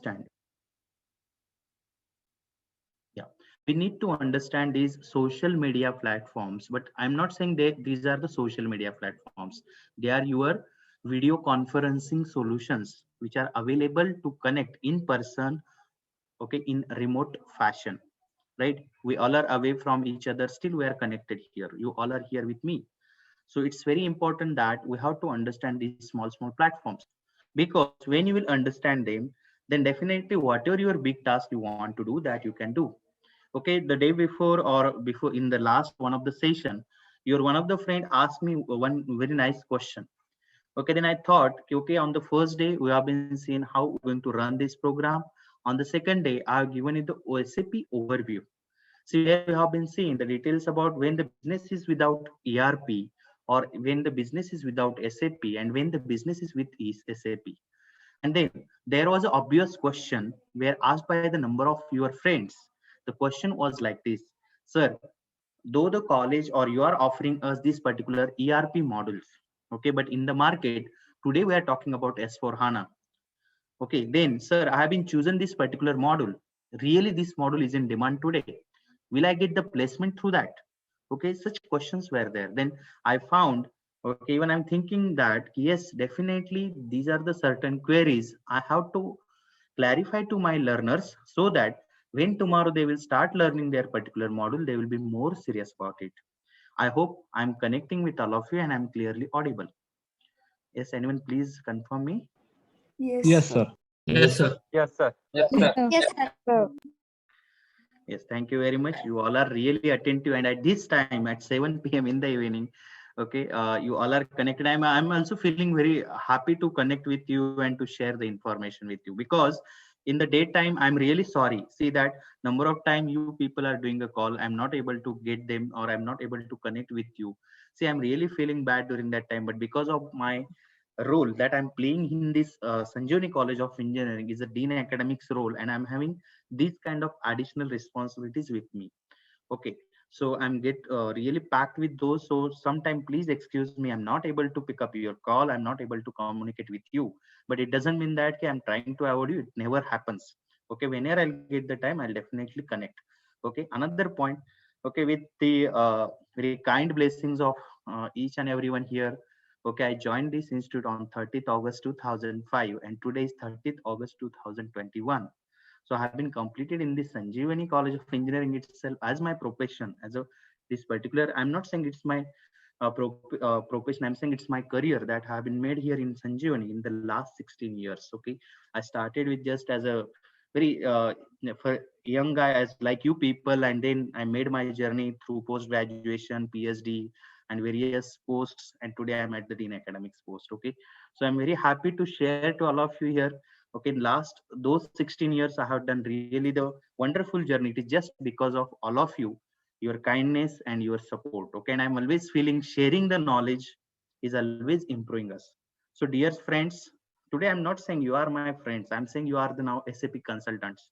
understand, yeah, we need to understand these social media platforms, but I'm not saying that these are the social media platforms. They are your video conferencing solutions which are available to connect in person, okay, in remote fashion, right? We all are away from each other, still we are connected here, you all are here with me. So it's very important that we have to understand these small platforms, because when you will understand them, then definitely whatever your big task you want to do, that you can do. Okay, the day before or before in the last one of the session, your one of the friend asked me one very nice question. Okay, then I thought, okay, on the first day we have been seeing how we're going to run this program. On the second day I have given it the SAP overview. See, where we have been seeing the details about when the business is without ERP, or when the business is without SAP, and when the business is with SAP. And then there was an obvious question where asked by the number of your friends. The question was like this: Sir, though the college or you are offering us this particular ERP modules, okay, but in the market today we are talking about S4 HANA. Okay, then sir, I have been chosen this particular module. Really, this module is in demand today. Will I get the placement through that? Okay, such questions were there. Then I found, okay, even I'm thinking that yes, definitely these are the certain queries I have to clarify to my learners, so that when tomorrow they will start learning their particular module, they will be more serious about it. I hope I'm connecting with all of you and I'm clearly audible. Yes, anyone please confirm me? Yes, Yes, sir. sir. Yes, sir. Yes, sir. Yes, sir. Yes, sir. Yes, thank you very much. You all are really attentive, and at this time, at 7 p.m. in the evening, okay, you all are connected. I'm also feeling very happy to connect with you and to share the information with you, because in the daytime, I'm really sorry. See that number of time you people are doing a call, I'm not able to get them, or I'm not able to connect with you. See, I'm really feeling bad during that time, but because of my role that I'm playing in this Sanjivani College of Engineering is a Dean Academics role, and I'm having these kind of additional responsibilities with me. Okay, so I'm get really packed with those. So sometime please excuse me. I'm not able to pick up your call. I'm not able to communicate with you. But it doesn't mean that okay, I'm trying to avoid you. It never happens. Okay, whenever I'll get the time, I'll definitely connect. Okay, another point. Okay, with the very kind blessings of each and everyone here. Okay, I joined this institute on 30th August 2005, and today is 30th August 2021. So I have been completed in the Sanjeevani College of Engineering itself as my profession, as a this particular. I'm not saying it's my profession. I'm saying it's my career that have been made here in Sanjeevani in the last 16 years. Okay, I started with just as a very for young guy as like you people, and then I made my journey through post graduation, PhD, and various posts, and today I'm at the Dean Academics post. Okay, so I'm very happy to share to all of you here. Okay, last those 16 years I have done really the wonderful journey. It is just because of all of you, your kindness and your support. Okay, and I'm always feeling sharing the knowledge is always improving us. So dear friends, today I'm not saying you are my friends, I'm saying you are the now SAP consultants.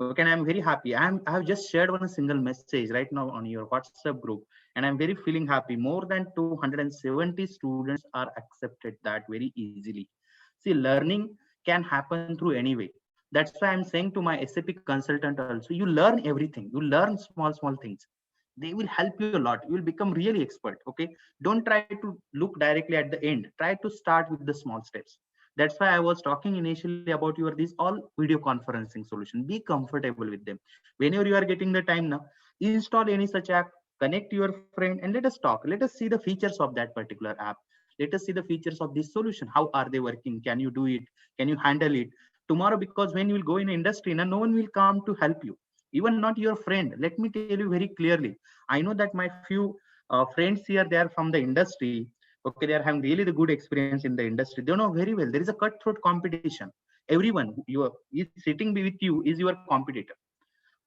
Okay, and I'm very happy. I have just shared one single message right now on your WhatsApp group, and I'm very feeling happy. More than 270 students are accepted that very easily. See, learning can happen through any way. That's why I'm saying to my SAP consultant also, you learn everything. You learn small things. They will help you a lot. You will become really expert. Okay, don't try to look directly at the end. Try to start with the small steps. That's why I was talking initially about your these all video conferencing solution. Be comfortable with them. Whenever you are getting the time now, install any such app, connect your friend, and let us talk. Let us see the features of that particular app. Let us see the features of this solution. How are they working? Can you do it? Can you handle it tomorrow? Because when you will go in industry now, no one will come to help you, even not your friend. Let me tell you very clearly. I know that my few friends here, they are from the industry. Okay, they are having really the good experience in the industry. They know very well there is a cutthroat competition. Everyone who you are is sitting with you is your competitor.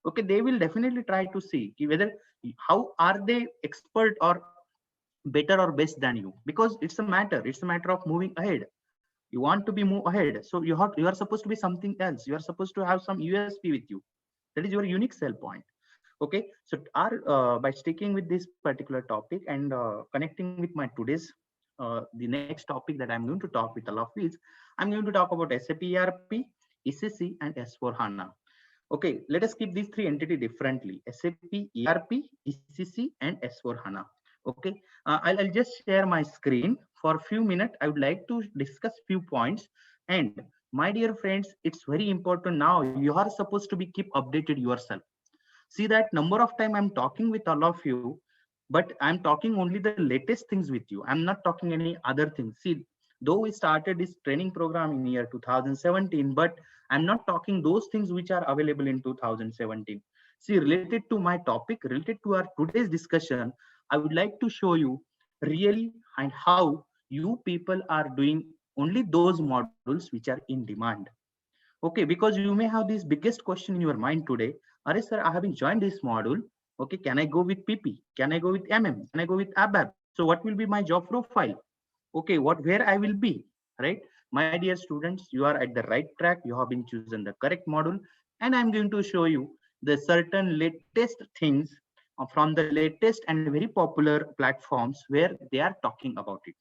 Okay, they will definitely try to see whether how are they expert or better or best than you, because it's a matter of moving ahead. You want to be move ahead, so you are supposed to be something else. You are supposed to have some USP with you. That is your unique sell point. Okay, so our by sticking with this particular topic and connecting with my today's the next topic that I'm going to talk with all of you is, I'm going to talk about SAP ERP, ECC, and S4 HANA. Okay, let us keep these three entities differently: SAP, ERP, ECC, and S4 HANA. Okay, I'll just share my screen for a few minutes. I would like to discuss few points. And my dear friends, it's very important now. You are supposed to be keep updated yourself. See that number of time I'm talking with all of you, but I'm talking only the latest things with you. I'm not talking any other things. See, though we started this training program in year 2017, but I'm not talking those things which are available in 2017. See, related to my topic, related to our today's discussion, I would like to show you really and how you people are doing only those modules which are in demand. Okay, because you may have this biggest question in your mind today. Are sir, I haven't joined this module. Okay, can I go with PP? Can I go with MM? Can I go with ABAP? So what will be my job profile? Okay, where I will be, right? My dear students, you are at the right track. You have been chosen the correct module, and I'm going to show you the certain latest things from the latest and very popular platforms where they are talking about it.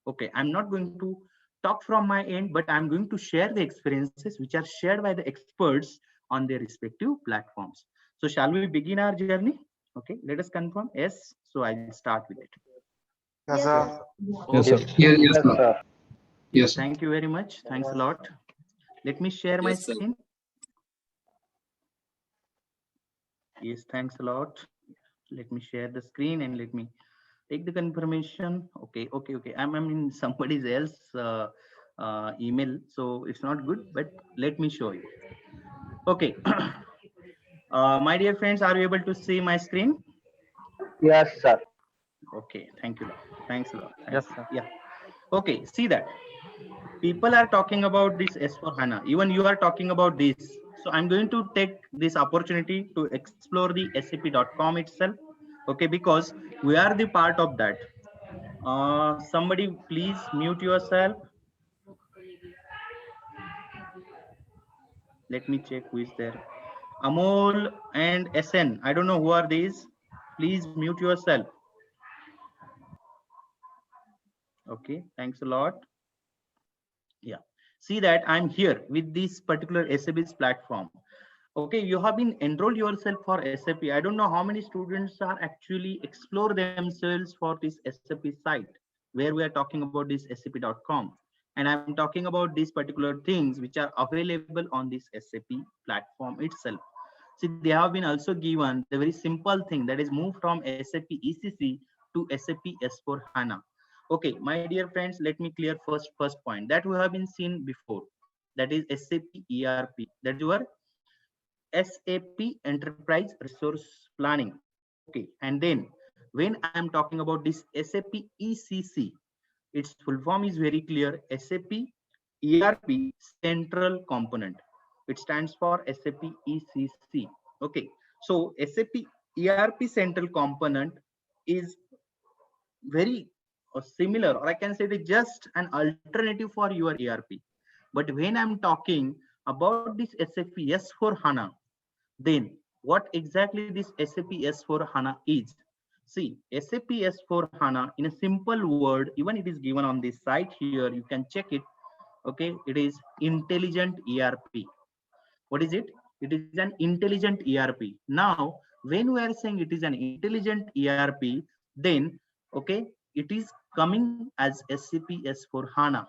Okay, I'm not going to talk from my end, but I'm going to share the experiences which are shared by the experts on their respective platforms. So shall we begin our journey? Okay, let us confirm. Yes, so I'll start with it. Yes, sir. Yes, sir. Okay. Yes, Yes, sir. Yes, thank you very much. Thanks a lot. Let me share my Yes, sir. screen. Yes, thanks a lot. Let me share the screen and let me take the confirmation. Okay. I'm in somebody else email, so it's not good, but let me show you. Okay. My dear friends, are you able to see my screen? Yes, sir. Okay, thank you. Thanks a lot. Yes, Thanks. sir. Yeah. Okay, see that. People are talking about this S4 HANA. Even you are talking about this. So I'm going to take this opportunity to explore the SAP.com itself. Okay, because we are the part of that. Somebody please mute yourself. Let me check who is there. Amol and SN. I don't know who are these. Please mute yourself. Okay, thanks a lot. Yeah, see that I'm here with this particular SAP's platform. Okay, you have been enrolled yourself for SAP. I don't know how many students are actually explore themselves for this SAP site where we are talking about this SAP.com. And I'm talking about these particular things which are available on this SAP platform itself. See, they have been also given the very simple thing that is move from SAP ECC to SAP S4 HANA. Okay, my dear friends, let me clear first point that we have been seen before. That is SAP ERP. That is your SAP Enterprise Resource Planning. Okay, and then when I am talking about this SAP ECC, its full form is very clear: SAP ERP Central Component. It stands for SAP ECC. Okay, so SAP ERP Central Component is very similar, or I can say it is just an alternative for your ERP. But when I'm talking about this SAP S4 HANA, then what exactly this SAP S4 HANA is? See, SAP S4 HANA in a simple word, even it is given on this site here, you can check it. Okay, it is intelligent ERP. What is it? It is an intelligent ERP. Now, when we are saying it is an intelligent ERP, then okay, it is coming as SAP S4 HANA.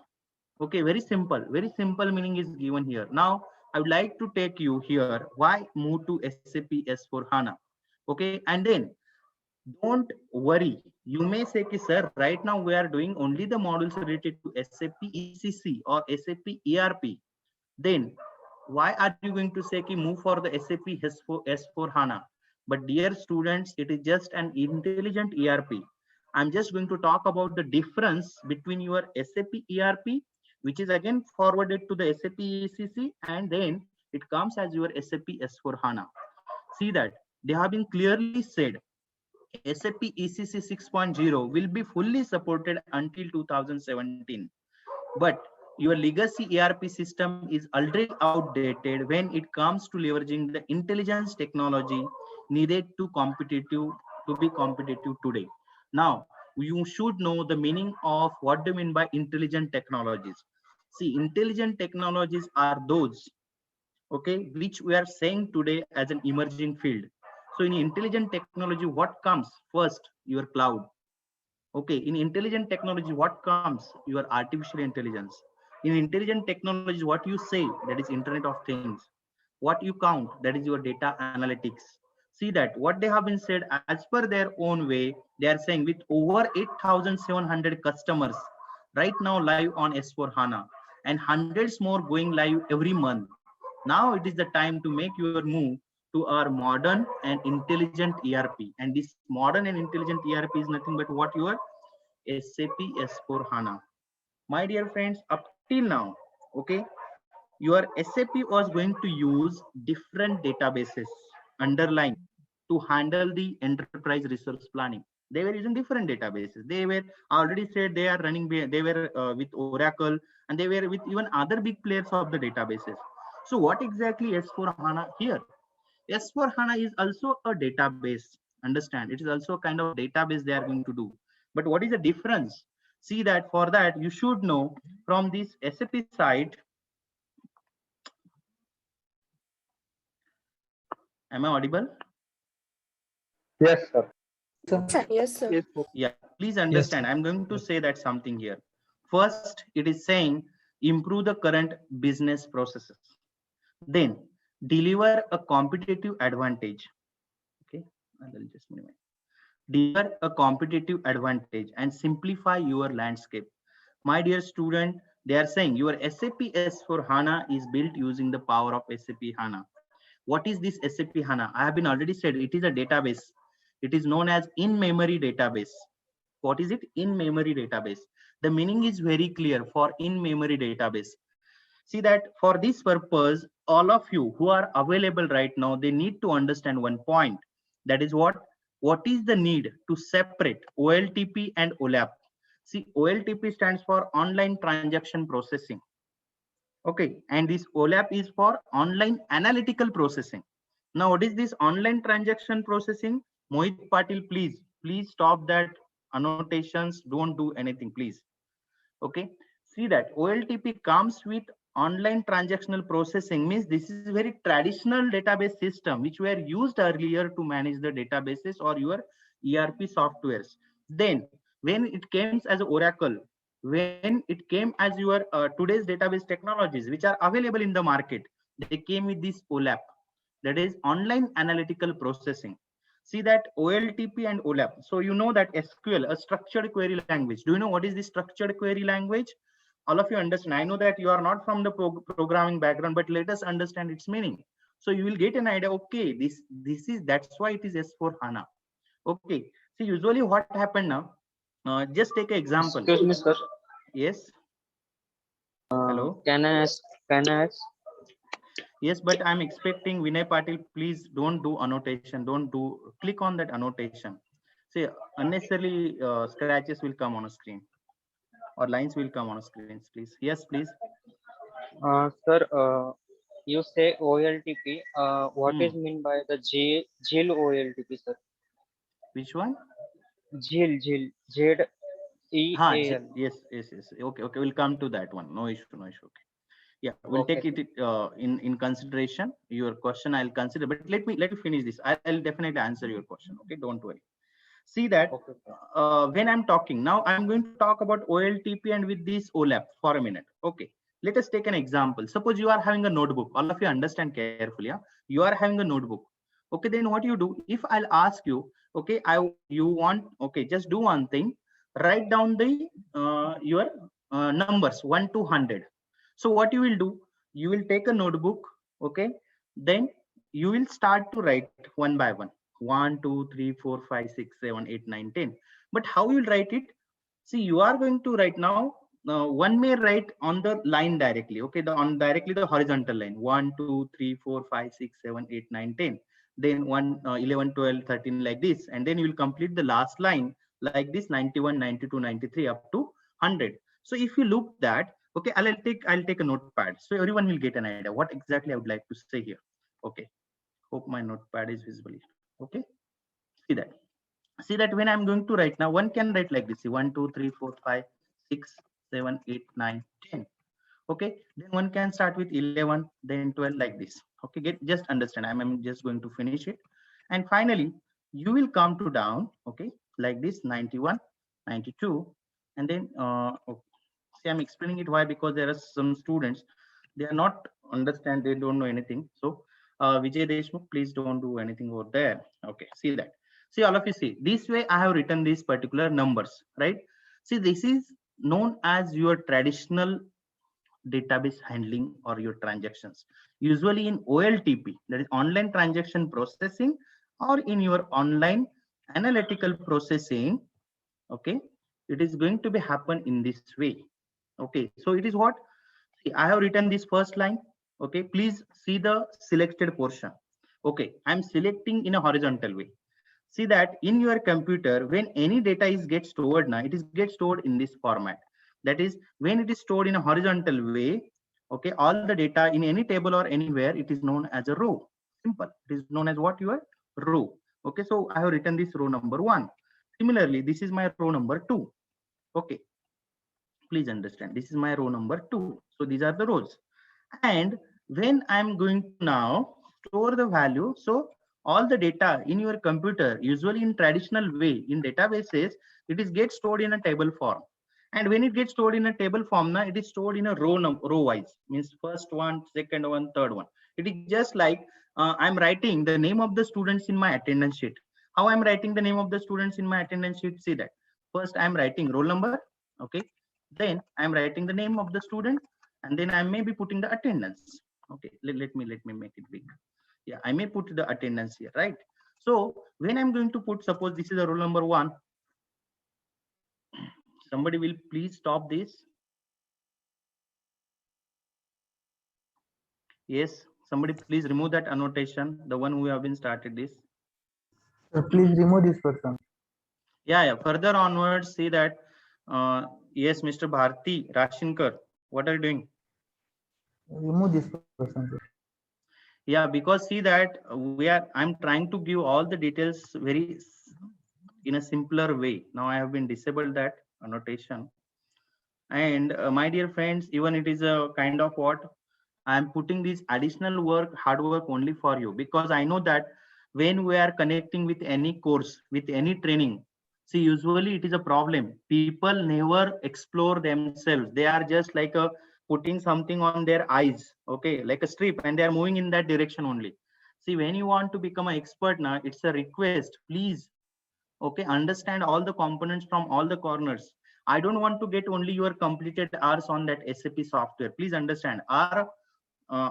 Okay, very simple meaning is given here. Now, I would like to take you here. Why move to SAP S4 HANA? Okay, and then don't worry. You may say, ki, sir, right now we are doing only the modules related to SAP ECC or SAP ERP. Then why are you going to say, ki, move for the SAP S4 HANA? But dear students, it is just an intelligent ERP. I'm just going to talk about the difference between your SAP ERP, which is again forwarded to the SAP ECC, and then it comes as your SAP S4 HANA. See that they have been clearly said SAP ECC 6.0 will be fully supported until 2017. But your legacy ERP system is already outdated when it comes to leveraging the intelligence technology needed to be competitive today. Now, you should know the meaning of what do you mean by intelligent technologies. See, intelligent technologies are those okay, which we are saying today as an emerging field. So in intelligent technology, what comes first? Your cloud. Okay, in intelligent technology, what comes? Your artificial intelligence. In intelligent technology, what you say, that is Internet of Things. What you count, that is your data analytics. See that what they have been said as per their own way, they are saying with over 8,700 customers right now live on S4 HANA and hundreds more going live every month. Now it is the time to make your move to our modern and intelligent ERP. And this modern and intelligent ERP is nothing but what your SAP S4 HANA. My dear friends, up till now, okay, your SAP was going to use different databases underlying to handle the enterprise resource planning. They were using different databases. They were already said they are running, they were with Oracle, and they were with even other big players of the databases. So what exactly S4 HANA here? S4 HANA is also a database. Understand? It is also a kind of database they are going to do. But what is the difference? See that for that you should know from this SAP side. Am I audible? Yes, sir. Yes, sir. Yes, sir. Yeah, please understand. I'm going to say that something here. First, it is saying improve the current business processes. Then deliver a competitive advantage. Okay, I will just minimize. Deliver a competitive advantage and simplify your landscape. My dear student, they are saying your SAP S4 HANA is built using the power of SAP HANA. What is this SAP HANA? I have been already said it is a database. It is known as in-memory database. What is it? In-memory database. The meaning is very clear for in-memory database. See that for this purpose, all of you who are available right now, they need to understand one point. That is what is the need to separate OLTP and OLAP? See, OLTP stands for online transaction processing. Okay, and this OLAP is for online analytical processing. Now, what is this online transaction processing? Mohit Patil, please stop that annotations. Don't do anything, please. Okay, see that OLTP comes with online transactional processing, means this is very traditional database system which were used earlier to manage the databases or your ERP softwares. Then when it came as Oracle, when it came as your today's database technologies which are available in the market, they came with this OLAP, that is online analytical processing. See that OLTP and OLAP. So you know that SQL, a structured query language. Do you know what is the structured query language? All of you understand. I know that you are not from the programming background, but let us understand its meaning. So you will get an idea. Okay, this is that's why it is S4 HANA. Okay. See, usually what happened now? Just take an example. Excuse me, sir. Yes. Hello. Can I ask? Can I ask? Yes, but I'm expecting Vinay Patil, please don't do annotation. Don't do click on that annotation. See, unnecessarily scratches will come on a screen or lines will come on a screen, please. Yes, please. Sir, you say OLTP. What Hmm. is mean by the GIL OLTP, sir? Which one? GIL, Z-E-A-L. Yes. Okay, we'll come to that one. No issue, no issue. Okay. Yeah, we'll Okay, take it in consideration. Your question I'll consider, but let me finish this. I'll definitely answer your question. Okay, don't worry. See that okay, sir. when I'm talking now, I'm going to talk about OLTP and with this OLAP for a minute. Okay, let us take an example. Suppose you are having a notebook. All of you understand carefully. Yeah? You are having a notebook. Okay, then what you do? If I'll ask you, okay, you want, okay, just do one thing. Write down the your numbers 1 to 100. So what you will do? You will take a notebook. Okay, then you will start to write one by one. 1 2 3 4 5 6 7 8 9 10. But how you will write it? See, you are going to write now. One may write on the line directly. Okay, the on directly the horizontal line. 1 2 3 4 5 6 7 8 9 10. Then 1 11 12 13 like this, and then you will complete the last line like this 91 92 93 up to 100. So if you look that, okay, I'll take a notepad so everyone will get an idea what exactly I would like to say here. Okay, hope my notepad is visible. Okay, see that. See that when I'm going to write now, one can write like this. See, 1 2 3 4 5 6 7 8 9 10. Okay, then one can start with 11, then 12, like this. Okay, just understand. I'm just going to finish it. And finally, you will come to down, okay, like this, 91, 92, and then, okay. See, I'm explaining it why, because there are some students, they are not understand, they don't know anything. So, Vijay Deshmukh, please don't do anything over there. Okay, see that. See, all of you see, this way I have written these particular numbers, right? See, this is known as your traditional database handling or your transactions. Usually in OLTP, that is online transaction processing, or in your online analytical processing, okay, it is going to be happen in this way. Okay, so it is what? See, I have written this first line. Okay, please see the selected portion. Okay, I'm selecting in a horizontal way. See that in your computer, when any data is get stored now, it is get stored in this format. That is, when it is stored in a horizontal way, okay, all the data in any table or anywhere, it is known as a row. Simple. It is known as what? Your row. Okay, so I have written this row number 1. Similarly, this is my row number 2. Okay, please understand, this is my row number 2. So these are the rows. And when I'm going to now store the value, so all the data in your computer, usually in traditional way, in databases, it is get stored in a table form. And when it gets stored in a table form, now it is stored in a row wise, means first one, second one, third one. It is just like I'm writing the name of the students in my attendance sheet. How I'm writing the name of the students in my attendance sheet? See that. First I'm writing roll number, okay. Then I'm writing the name of the student, and then I may be putting the attendance. Okay, let me make it big. Yeah, I may put the attendance here, right? So when I'm going to put, suppose this is a roll number 1. Somebody will please stop this. Yes, somebody please remove that annotation, the one who have been started this. Please remove this person. Yeah. Further onwards, see that. Yes, Mr. Bharti Rashinkar, what are you doing? Remove this person. Yeah, because see that I'm trying to give all the details very in a simpler way. Now I have been disabled that annotation. And my dear friends, even it is a kind of what I'm putting this additional work, hard work only for you, because I know that when we are connecting with any course, with any training, see, usually it is a problem. People never explore themselves. They are just like a putting something on their eyes, okay, like a strip, and they are moving in that direction only. See, when you want to become an expert now, it's a request, please, okay, understand all the components from all the corners. I don't want to get only your completed hours on that SAP software. Please understand, our uh,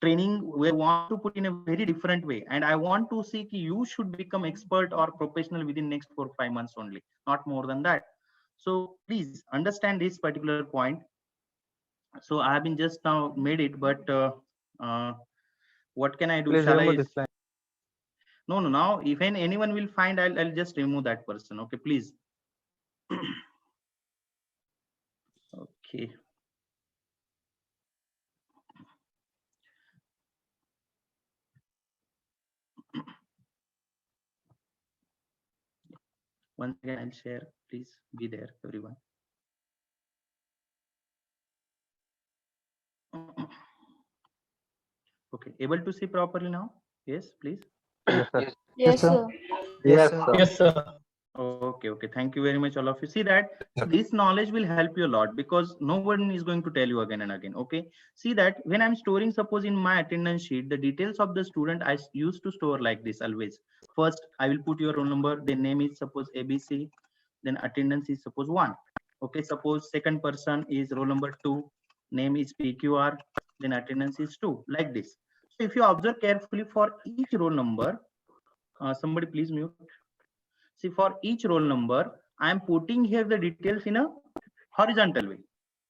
training we want to put in a very different way, and I want to see you should become expert or professional within next 4-5 months only, not more than that. So please understand this particular point. So I have been just now made it, but uh, what can I do? Please Shall I? remove this line. No, now if anyone will find, I'll just remove that person. Okay, please. Okay. Once again, I'll share. Please be there, everyone. Okay, able to see properly now? Yes, please. Yes, sir. Yes, sir. Yes, sir. Yes, sir. Okay. Thank you very much, all of you. See that this knowledge will help you a lot, because no one is going to tell you again and again. Okay. See that when I'm storing, suppose in my attendance sheet, the details of the student I used to store like this always. First, I will put your roll number. Then name is suppose ABC. Then attendance is suppose 1. Okay. Suppose second person is roll number 2. Name is PQR. Then attendance is 2. Like this. So if you observe carefully for each roll number, somebody please mute. See, for each roll number, I am putting here the details in a horizontal way.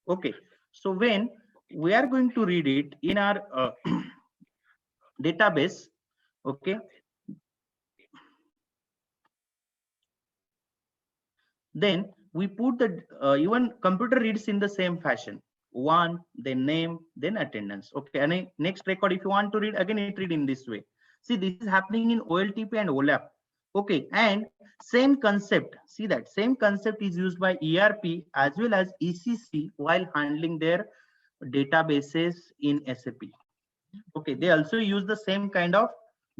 Okay. So when we are going to read it in our database, okay, then we put the even computer reads in the same fashion. 1, then name, then attendance. Okay. And next record, if you want to read again, it read in this way. See, this is happening in OLTP and OLAP. Okay. And same concept. See that same concept is used by ERP as well as ECC while handling their databases in SAP. Okay, they also use the same kind of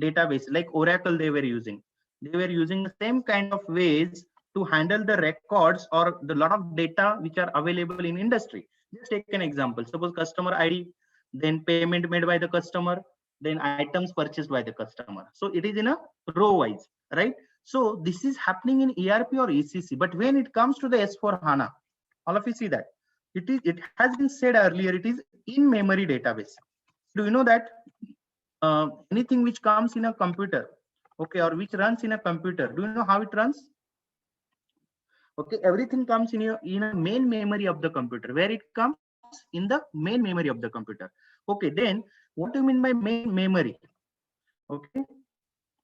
database like Oracle they were using. They were using the same kind of ways to handle the records or the lot of data which are available in industry. Just take an example. Suppose customer ID, then payment made by the customer, then items purchased by the customer. So it is in a row wise, right? So this is happening in ERP or ECC. But when it comes to the S4 HANA, all of you see that it has been said earlier, it is in memory database. Do you know that anything which comes in a computer, okay, or which runs in a computer, do you know how it runs? Okay, everything comes in a main memory of the computer, where it comes in the main memory of the computer. Okay, then what do you mean by main memory? Okay,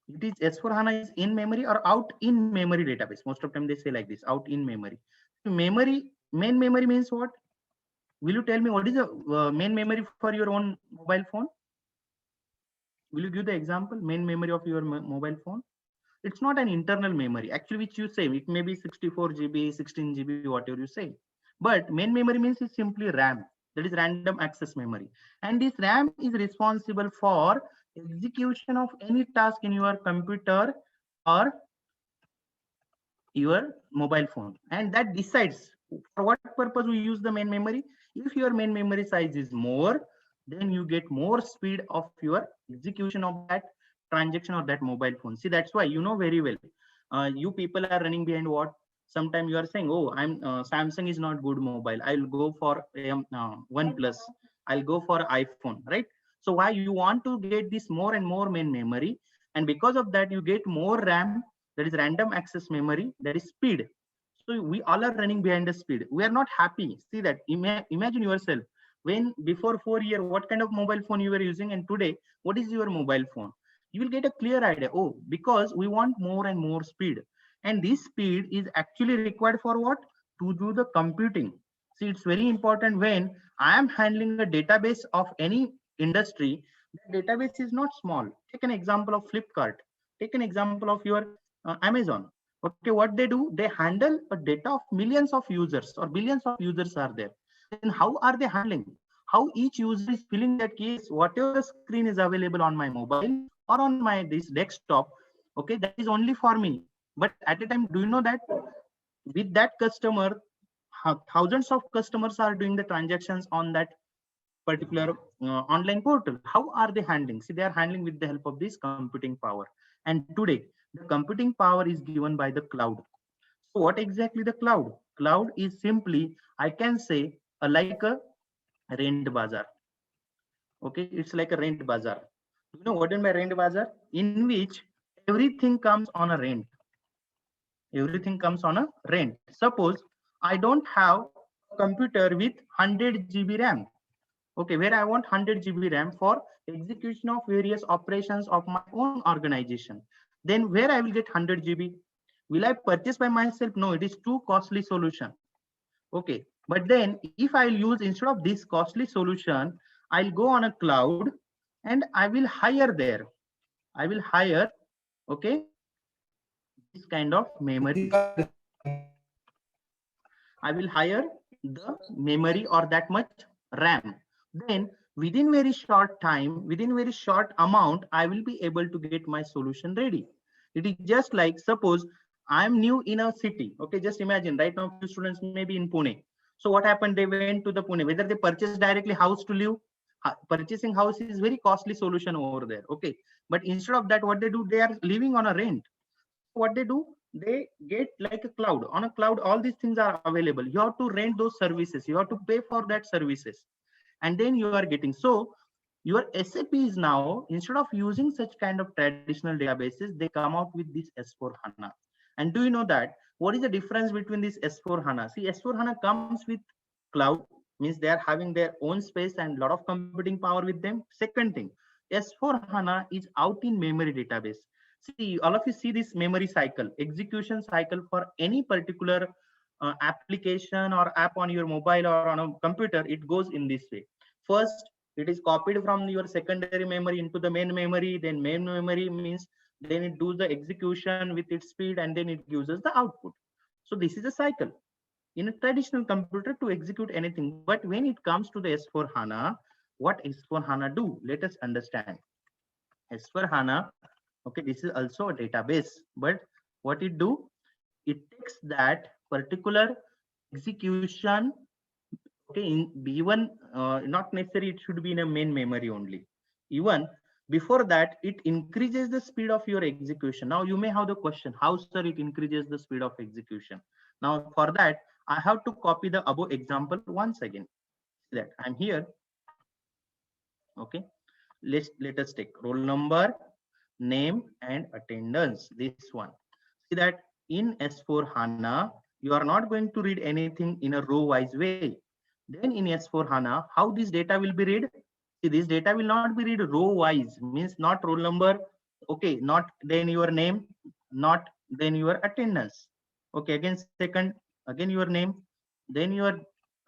it is S4 HANA is in memory or out in memory database. Most of the time they say like this, out in memory. Memory, main memory means what? Will you tell me what is the main memory for your own mobile phone? Will you give the example, main memory of your mobile phone? It's not an internal memory, actually, which you say, it may be 64 GB, 16 GB, whatever you say. But main memory means it's simply RAM, that is random access memory. And this RAM is responsible for execution of any task in your computer or your mobile phone. And that decides for what purpose we use the main memory. If your main memory size is more, then you get more speed of your execution of that transaction or that mobile phone. See, that's why you know very well. You people are running behind what? Sometimes you are saying, oh, I'm Samsung is not good mobile. I'll go for OnePlus. I'll go for iPhone, right? So why you want to get this more and more main memory, and because of that you get more RAM, that is random access memory, that is speed. So we all are running behind the speed. We are not happy. See that. Imagine yourself when before 4 years, what kind of mobile phone you were using, and today, what is your mobile phone? You will get a clear idea. Oh, because we want more and more speed. And this speed is actually required for what? To do the computing. See, it's very important when I am handling a database of any industry. The database is not small. Take an example of Flipkart. Take an example of your Amazon. Okay, what they do, they handle a data of millions of users or billions of users are there. Then how are they handling? How each user is filling that case, whatever screen is available on my mobile or on my this desktop, okay, that is only for me. But at a time, do you know that with that customer, thousands of customers are doing the transactions on that particular online portal. How are they handling? See, they are handling with the help of this computing power. And today, the computing power is given by the cloud. So what exactly the cloud? Cloud is simply, I can say, like a rent bazaar. Okay, it's like a rent bazaar. You know what in my rent bazaar? In which everything comes on a rent. Everything comes on a rent. Suppose I don't have a computer with 100 GB RAM. Okay, where I want 100 GB RAM for execution of various operations of my own organization. Then where I will get 100 GB? Will I purchase by myself? No, it is too costly solution. Okay, but then if I'll use instead of this costly solution, I'll go on a cloud and I will hire there. I will hire, okay, this kind of memory. I will hire the memory or that much RAM. Then within very short time, within very short amount, I will be able to get my solution ready. It is just like, suppose I'm new in a city. Okay, just imagine right now few students may be in Pune. So what happened? They went to the Pune, whether they purchase directly house to live. Purchasing house is very costly solution over there. Okay, but instead of that, what they do, they are living on a rent. What they do, they get like a cloud. On a cloud, all these things are available. You have to rent those services, you have to pay for that services, and then you are getting. So your SAP is now, instead of using such kind of traditional databases, they come out with this S4 HANA. And do you know that what is the difference between this S4 HANA? See, S4 HANA comes with cloud, means they are having their own space and a lot of computing power with them. Second thing, S4 HANA is out in memory database. See, all of you see this memory cycle, execution cycle for any particular application or app on your mobile or on a computer. It goes in this way. First, it is copied from your secondary memory into the main memory. Then main memory means then it does the execution with its speed, and then it gives us the output. So this is a cycle. in a traditional computer to execute anything. But when it comes to the S4 HANA, what S4 HANA do? Let us understand. S4 HANA, okay, this is also a database, but what it do? It takes that particular execution, okay, in B1, not necessarily it should be in a main memory only. Even before that, it increases the speed of your execution. Now you may have the question, how sir it increases the speed of execution? Now for that, I have to copy the above example once again. That I'm here. Okay, let us take roll number, name, and attendance. This one. See that in S4 HANA, you are not going to read anything in a row-wise way. Then in S4 HANA, how this data will be read? See, this data will not be read row-wise, means not roll number, okay, not then your name, not then your attendance. Okay, again second, again your name, then your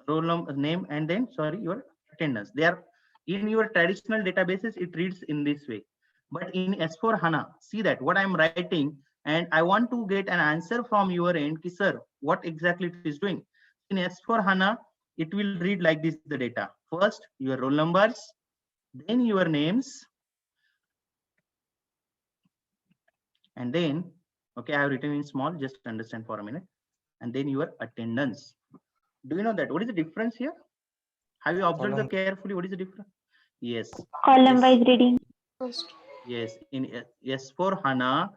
roll number, name, and then sorry, your attendance. They are in your traditional databases, it reads in this way. But in S4 HANA, see that what I'm writing, and I want to get an answer from your end, ki, sir, what exactly it is doing. In S4 HANA, it will read like this the data. First, your roll numbers, then your names, and then, okay, I have written in small, just understand for a minute, and then your attendance. Do you know that? What is the difference here? Have you observed Column. carefully? What is the difference? Yes. Column wise reading. Yes, in S4 HANA,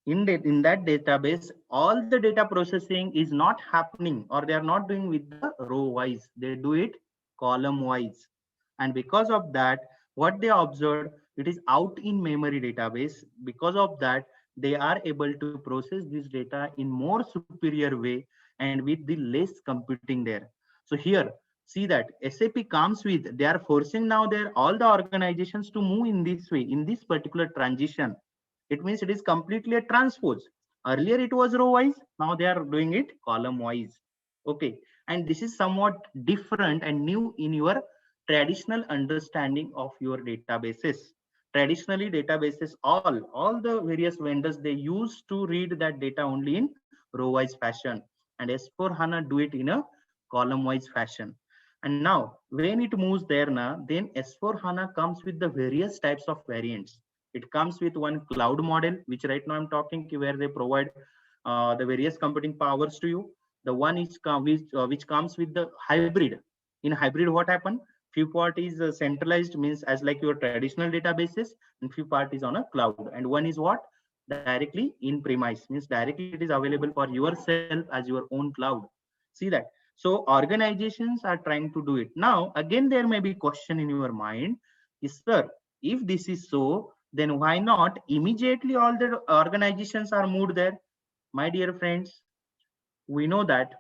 in that database, all the data processing is not happening, or they are not doing with the row wise. They do it column wise. And because of that, what they observed, it is out in memory database. Because of that, they are able to process this data in more superior way and with the less computing there. So here, see that SAP comes with, they are forcing now their all the organizations to move in this way, in this particular transition. It means it is completely a transpose. Earlier it was row wise, now they are doing it column wise. Okay, and this is somewhat different and new in your traditional understanding of your databases. Traditionally, databases, all the various vendors, they used to read that data only in row wise fashion, and S4 HANA do it in a column wise fashion. And now when it moves there now, then S4 HANA comes with the various types of variants. It comes with one cloud model, which right now I'm talking where they provide the various computing powers to you. The one is which comes with the hybrid. In hybrid, what happened? Few part is centralized, means as like your traditional databases, and few part is on a cloud. And one is what? Directly in premise, means directly it is available for yourself as your own cloud. See that? So organizations are trying to do it. Now, again, there may be question in your mind, is sir, if this is so, then why not immediately all the organizations are moved there? My dear friends, we know that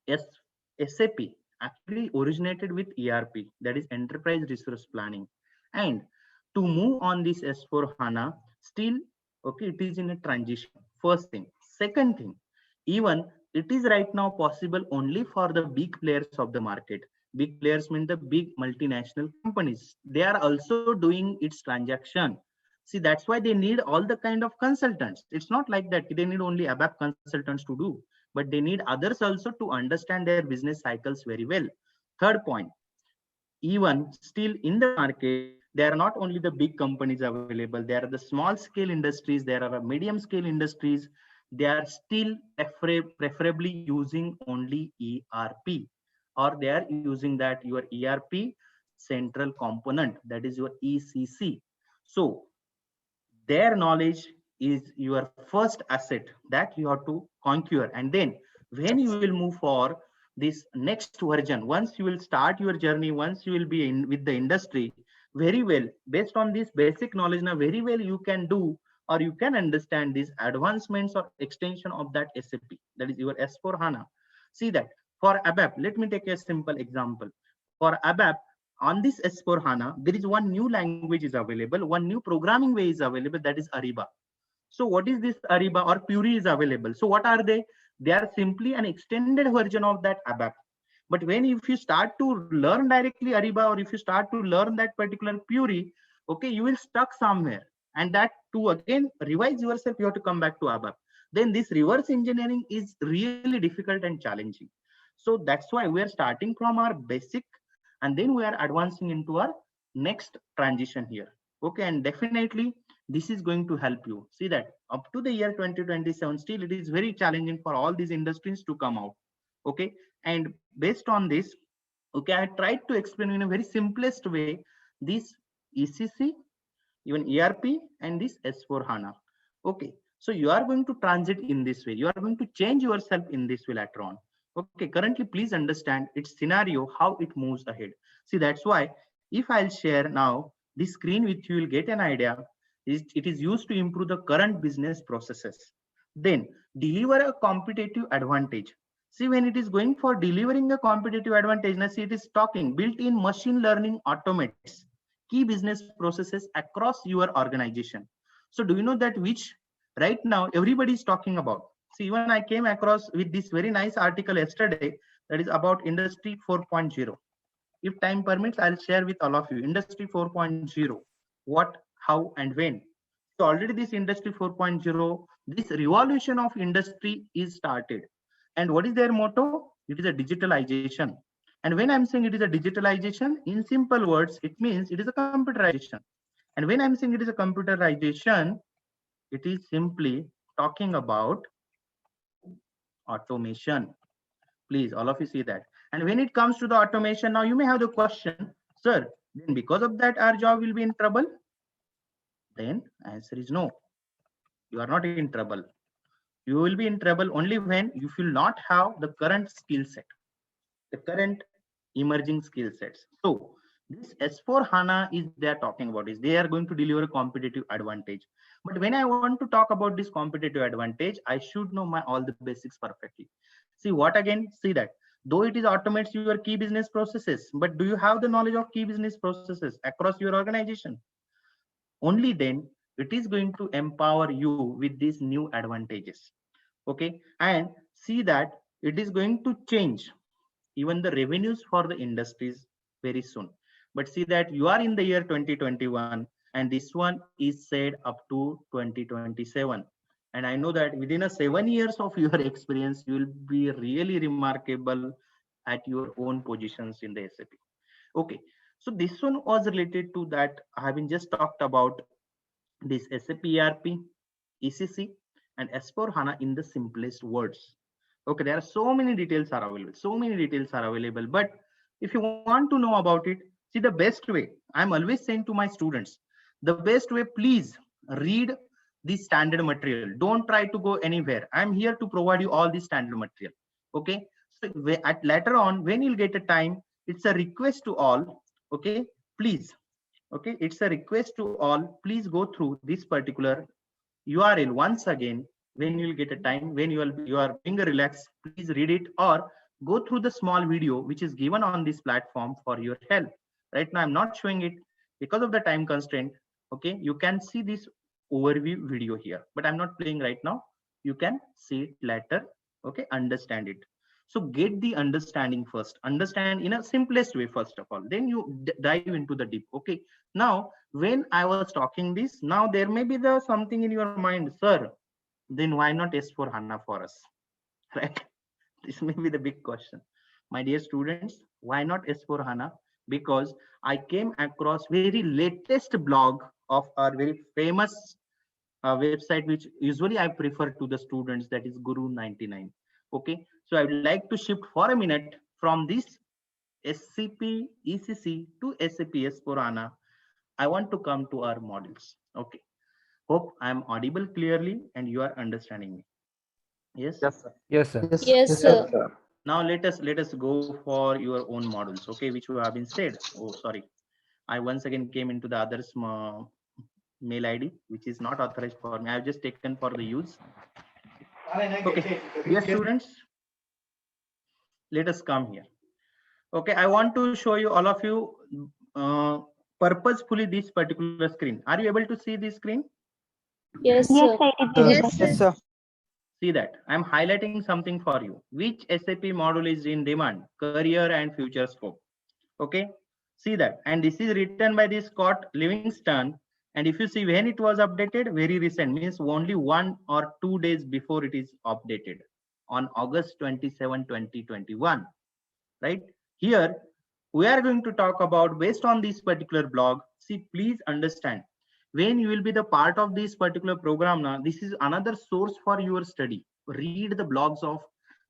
SAP actually originated with ERP, that is Enterprise Resource Planning. And to move on this S4 HANA, still, okay, it is in a transition. First thing. Second thing, even it is right now possible only for the big players of the market. Big players mean the big multinational companies. They are also doing its transaction. See, that's why they need all the kind of consultants. It's not like that they need only ABAP consultants to do, but they need others also to understand their business cycles very well. Third point, even still in the market, there are not only the big companies available, there are the small scale industries, there are medium scale industries. They are still preferably using only ERP, or they are using that your ERP central component, that is your ECC. So their knowledge is your first asset that you have to conquer. And then when you will move for this next version, once you will start your journey, once you will be in with the industry very well, based on this basic knowledge, now very well you can do, or you can understand these advancements or extension of that SAP, that is your S4 HANA. See that for ABAP, let me take a simple example. For ABAP, on this S4 HANA, there is one new language is available, one new programming way is available, that is Ariba. So what is this Ariba or Puri is available? So what are they? They are simply an extended version of that ABAP. But when if you start to learn directly Ariba, or if you start to learn that particular Puri, okay, you will stuck somewhere. And that to again revise yourself, you have to come back to ABAP. then this reverse engineering is really difficult and challenging. So that's why we are starting from our basic, and then we are advancing into our next transition here. Okay, and definitely this is going to help you. See that up to the year 2027, still it is very challenging for all these industries to come out. Okay, and based on this, okay, I tried to explain in a very simplest way this ECC, even ERP, and this S4 HANA. Okay, so you are going to transit in this way. You are going to change yourself in this way later on. Okay, currently, please understand its scenario, how it moves ahead. See, that's why if I'll share now this screen with you, you'll get an idea. It is used to improve the current business processes. Then deliver a competitive advantage. See, when it is going for delivering a competitive advantage, now see, it is talking built-in machine learning automates key business processes across your organization. So do you know that which right now everybody is talking about? See, even I came across with this very nice article yesterday that is about Industry 4.0. If time permits, I'll share with all of you Industry 4.0, what, how, and when. So already this Industry 4.0, this revolution of industry is started. And what is their motto? It is a digitalization. And when I'm saying it is a digitalization, in simple words, it means it is a computerization. And when I'm saying it is a computerization, it is simply talking about automation. Please, all of you see that. And when it comes to the automation, now you may have the question, sir, then because of that, our job will be in trouble? Then answer is no. You are not in trouble. You will be in trouble only when you will not have the current skill set, the current emerging skill sets. So this S4 HANA is they are talking about is they are going to deliver a competitive advantage. But when I want to talk about this competitive advantage, I should know my all the basics perfectly. See what again? See that though it is automates your key business processes, but do you have the knowledge of key business processes across your organization? Only then it is going to empower you with these new advantages. Okay, and see that it is going to change even the revenues for the industries very soon. But see that you are in the year 2021 and this one is said up to 2027. And I know that within a 7 years of your experience, you will be really remarkable at your own positions in the SAP. Okay, so this one was related to that. Having just talked about this SAP ERP, ECC, and S4 HANA in the simplest words. Okay, there are so many details are available. So many details are available. But if you want to know about it, see the best way. I'm always saying to my students, the best way, please read the standard material. Don't try to go anywhere. I'm here to provide you all the standard material. Okay. So at later on, when you'll get a time, it's a request to all. Okay, please. Okay, it's a request to all. Please go through this particular URL once again when you'll get a time, when you are being relaxed, please read it or go through the small video which is given on this platform for your help. Right now I'm not showing it because of the time constraint. Okay, you can see this overview video here, but I'm not playing right now. You can see it later. Okay, understand it. So get the understanding first, understand in a simplest way first of all, then you dive into the deep. Okay, now when I was talking this, now there may be the something in your mind, sir, then why not S4 HANA for us? Right? This may be the big question. My dear students, why not S4 HANA? Because I came across very latest blog of our very famous website, which usually I prefer to the students, that is Guru 99. Okay, so I would like to shift for a minute from this SCP ECC to SAP S4 HANA. I want to come to our models. Okay, hope I am audible clearly and you are understanding me. Yes. Yes, sir. Yes, sir. Yes, sir. Now let us go for your own models. Okay, which you have been said. Oh, sorry. I once again came into the others mail ID, which is not authorized for me. I've just taken for the use. Okay, dear students, let us come here. Okay, I want to show you all of you purposefully this particular screen. Are you able to see this screen? Yes, sir. Yes, sir. See that I'm highlighting something for you. Which SAP module is in demand? Career and future scope. Okay, see that. And this is written by this Scott Livingston. And if you see when it was updated, very recent, means only 1 or 2 days before it is updated on August 27, 2021, right? Here, we are going to talk about based on this particular blog. See, please understand, when you will be the part of this particular program now, this is another source for your study. Read the blogs of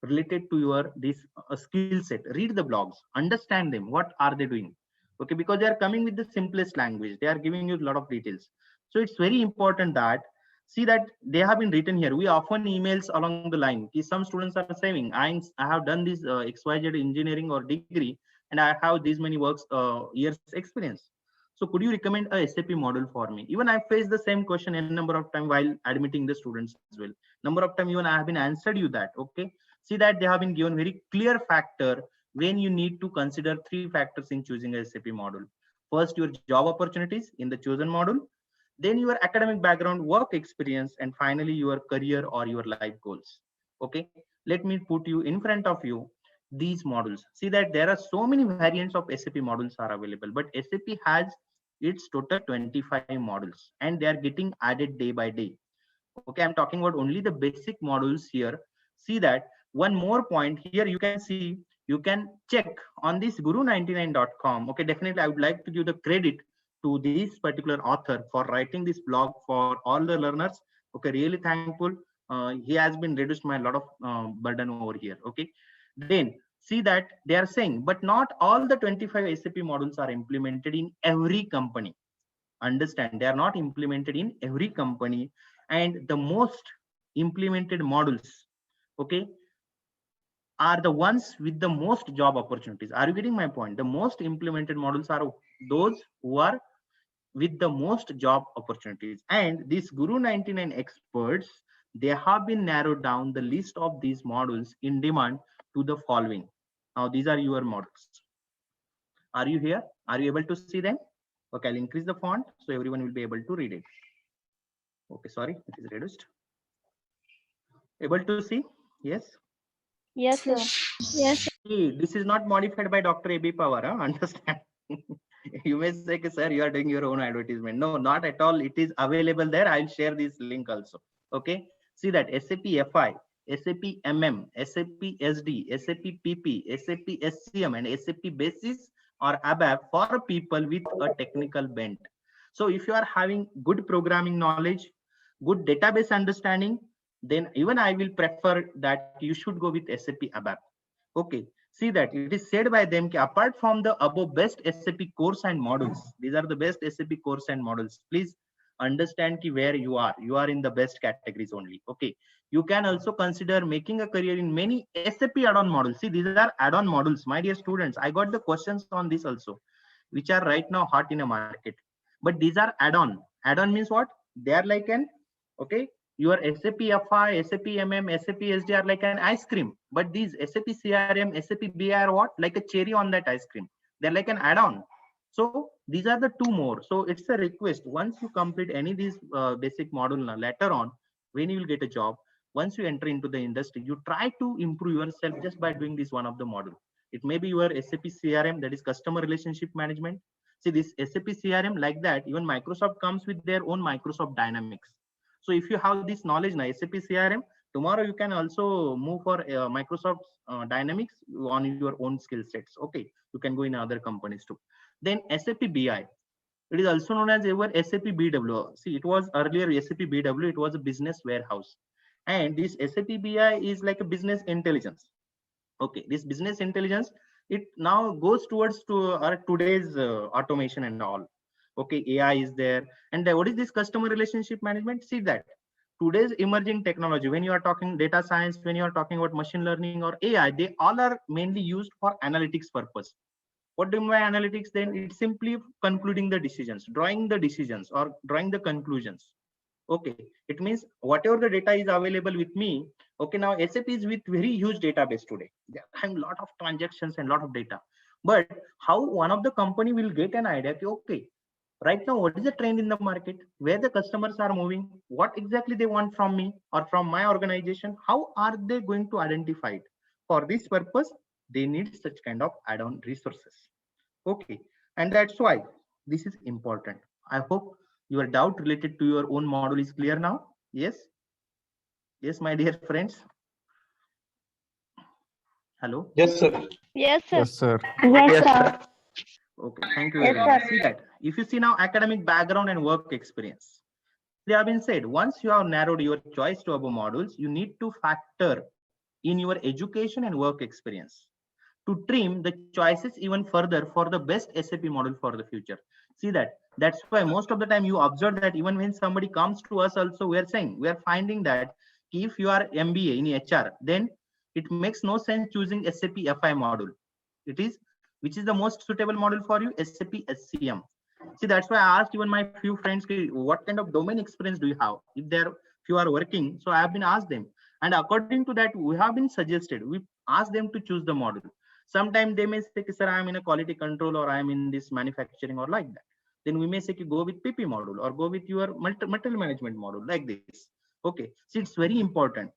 related to your this skill set. Read the blogs, understand them. What are they doing? Okay, because they are coming with the simplest language. They are giving you a lot of details. So it's very important that see that they have been written here. We often emails along the line. Some students are saying, I have done this XYZ engineering or degree, and I have these many years experience. So could you recommend a SAP model for me? Even I faced the same question a number of time while admitting the students as well. Number of time even I have been answered you that. Okay, see that they have been given very clear factor when you need to consider 3 factors in choosing a SAP model. First, your job opportunities in the chosen model, then your academic background, work experience, and finally your career or your life goals. Okay, let me put you in front of you these models. See that there are so many variants of SAP models are available, but SAP has its total 25 models and they are getting added day by day. Okay, I'm talking about only the basic models here. See that one more point here, you can see, you can check on this guru99.com. Okay, definitely I would like to give the credit to this particular author for writing this blog for all the learners. Okay, really thankful. He has been reduced my lot of burden over here. Okay, then see that they are saying, but not all the 25 SAP models are implemented in every company. Understand, they are not implemented in every company, and the most implemented models, okay, are the ones with the most job opportunities. Are you getting my point? The most implemented models are those who are with the most job opportunities. And these Guru 99 experts, they have been narrowed down the list of these models in demand to the following. Now these are your models. Are you here? Are you able to see them? Okay, I'll increase the font so everyone will be able to read it. Okay, sorry, it is reduced. Able to see? Yes. Yes, sir. Yes. See, this is not modified by Dr. AB Pawar. Huh? Understand? You may say, sir, you are doing your own advertisement. No, not at all. It is available there. I'll share this link also. Okay. See that SAP FI, SAP MM, SAP SD, SAP PP, SAP SCM, and SAP Basis or ABAP for people with a technical bent. So if you are having good programming knowledge, good database understanding, then even I will prefer that you should go with SAP ABAP. Okay, see that it is said by them, apart from the above best SAP course and models, these are the best SAP course and models. Please understand where you are. You are in the best categories only. Okay, you can also consider making a career in many SAP add-on models. See, these are add-on models, my dear students. I got the questions on this also, which are right now hot in a market. But these are add-on. Add-on means what? They are like an, okay, your SAP FI, SAP MM, SAP SD are like an ice cream, but these SAP CRM, SAP BI are what? Like a cherry on that ice cream. They're like an add-on. So these are the 2 more. So it's a request. Once you complete any of these basic model later on, when you will get a job, once you enter into the industry, you try to improve yourself just by doing this one of the model. It may be your SAP CRM, that is customer relationship management. See, this SAP CRM like that, even Microsoft comes with their own Microsoft Dynamics. So if you have this knowledge now, SAP CRM, tomorrow you can also move for Microsoft Dynamics on your own skill sets. Okay, you can go in other companies too. Then SAP BI, it is also known as our SAP BW. See, it was earlier SAP BW, it was a business warehouse. And this SAP BI is like a business intelligence. Okay, this business intelligence, it now goes towards to our today's automation and all. Okay, AI is there. And what is this customer relationship management? See that today's emerging technology, when you are talking data science, when you are talking about machine learning or AI, they all are mainly used for analytics purpose. What do you mean by analytics? Then it's simply concluding the decisions, drawing the decisions or drawing the conclusions. Okay, it means whatever the data is available with me. Okay, now SAP is with very huge database today. There are a lot of transactions and a lot of data. But how one of the company will get an idea, okay, right now what is the trend in the market, where the customers are moving, what exactly they want from me or from my organization, how are they going to identify it? For this purpose, they need such kind of add-on resources. Okay, and that's why this is important. I hope Your doubt related to your own module is clear now? Yes? Yes, my dear friends. Hello? Yes, sir. Yes, sir. Yes, sir. Yes, sir. Okay, thank you Yes, very much. sir. See that. If you see now academic background and work experience, they have been said, once you have narrowed your choice to above modules, you need to factor in your education and work experience to trim the choices even further for the best SAP model for the future. See that. That's why most of the time you observe that even when somebody comes to us also, we are saying, we are finding that if you are MBA in HR, then it makes no sense choosing SAP FI module. It is, which is the most suitable model for you? SAP SCM. See, that's why I asked even my few friends, what kind of domain experience do you have? If you are working, so I have been asked them. And according to that, we have been suggested, we asked them to choose the model. Sometimes they may say, sir, I am in a quality control or I am in this manufacturing or like that. Then we may say, go with PP module or go with your material management module like this. Okay, so it's very important.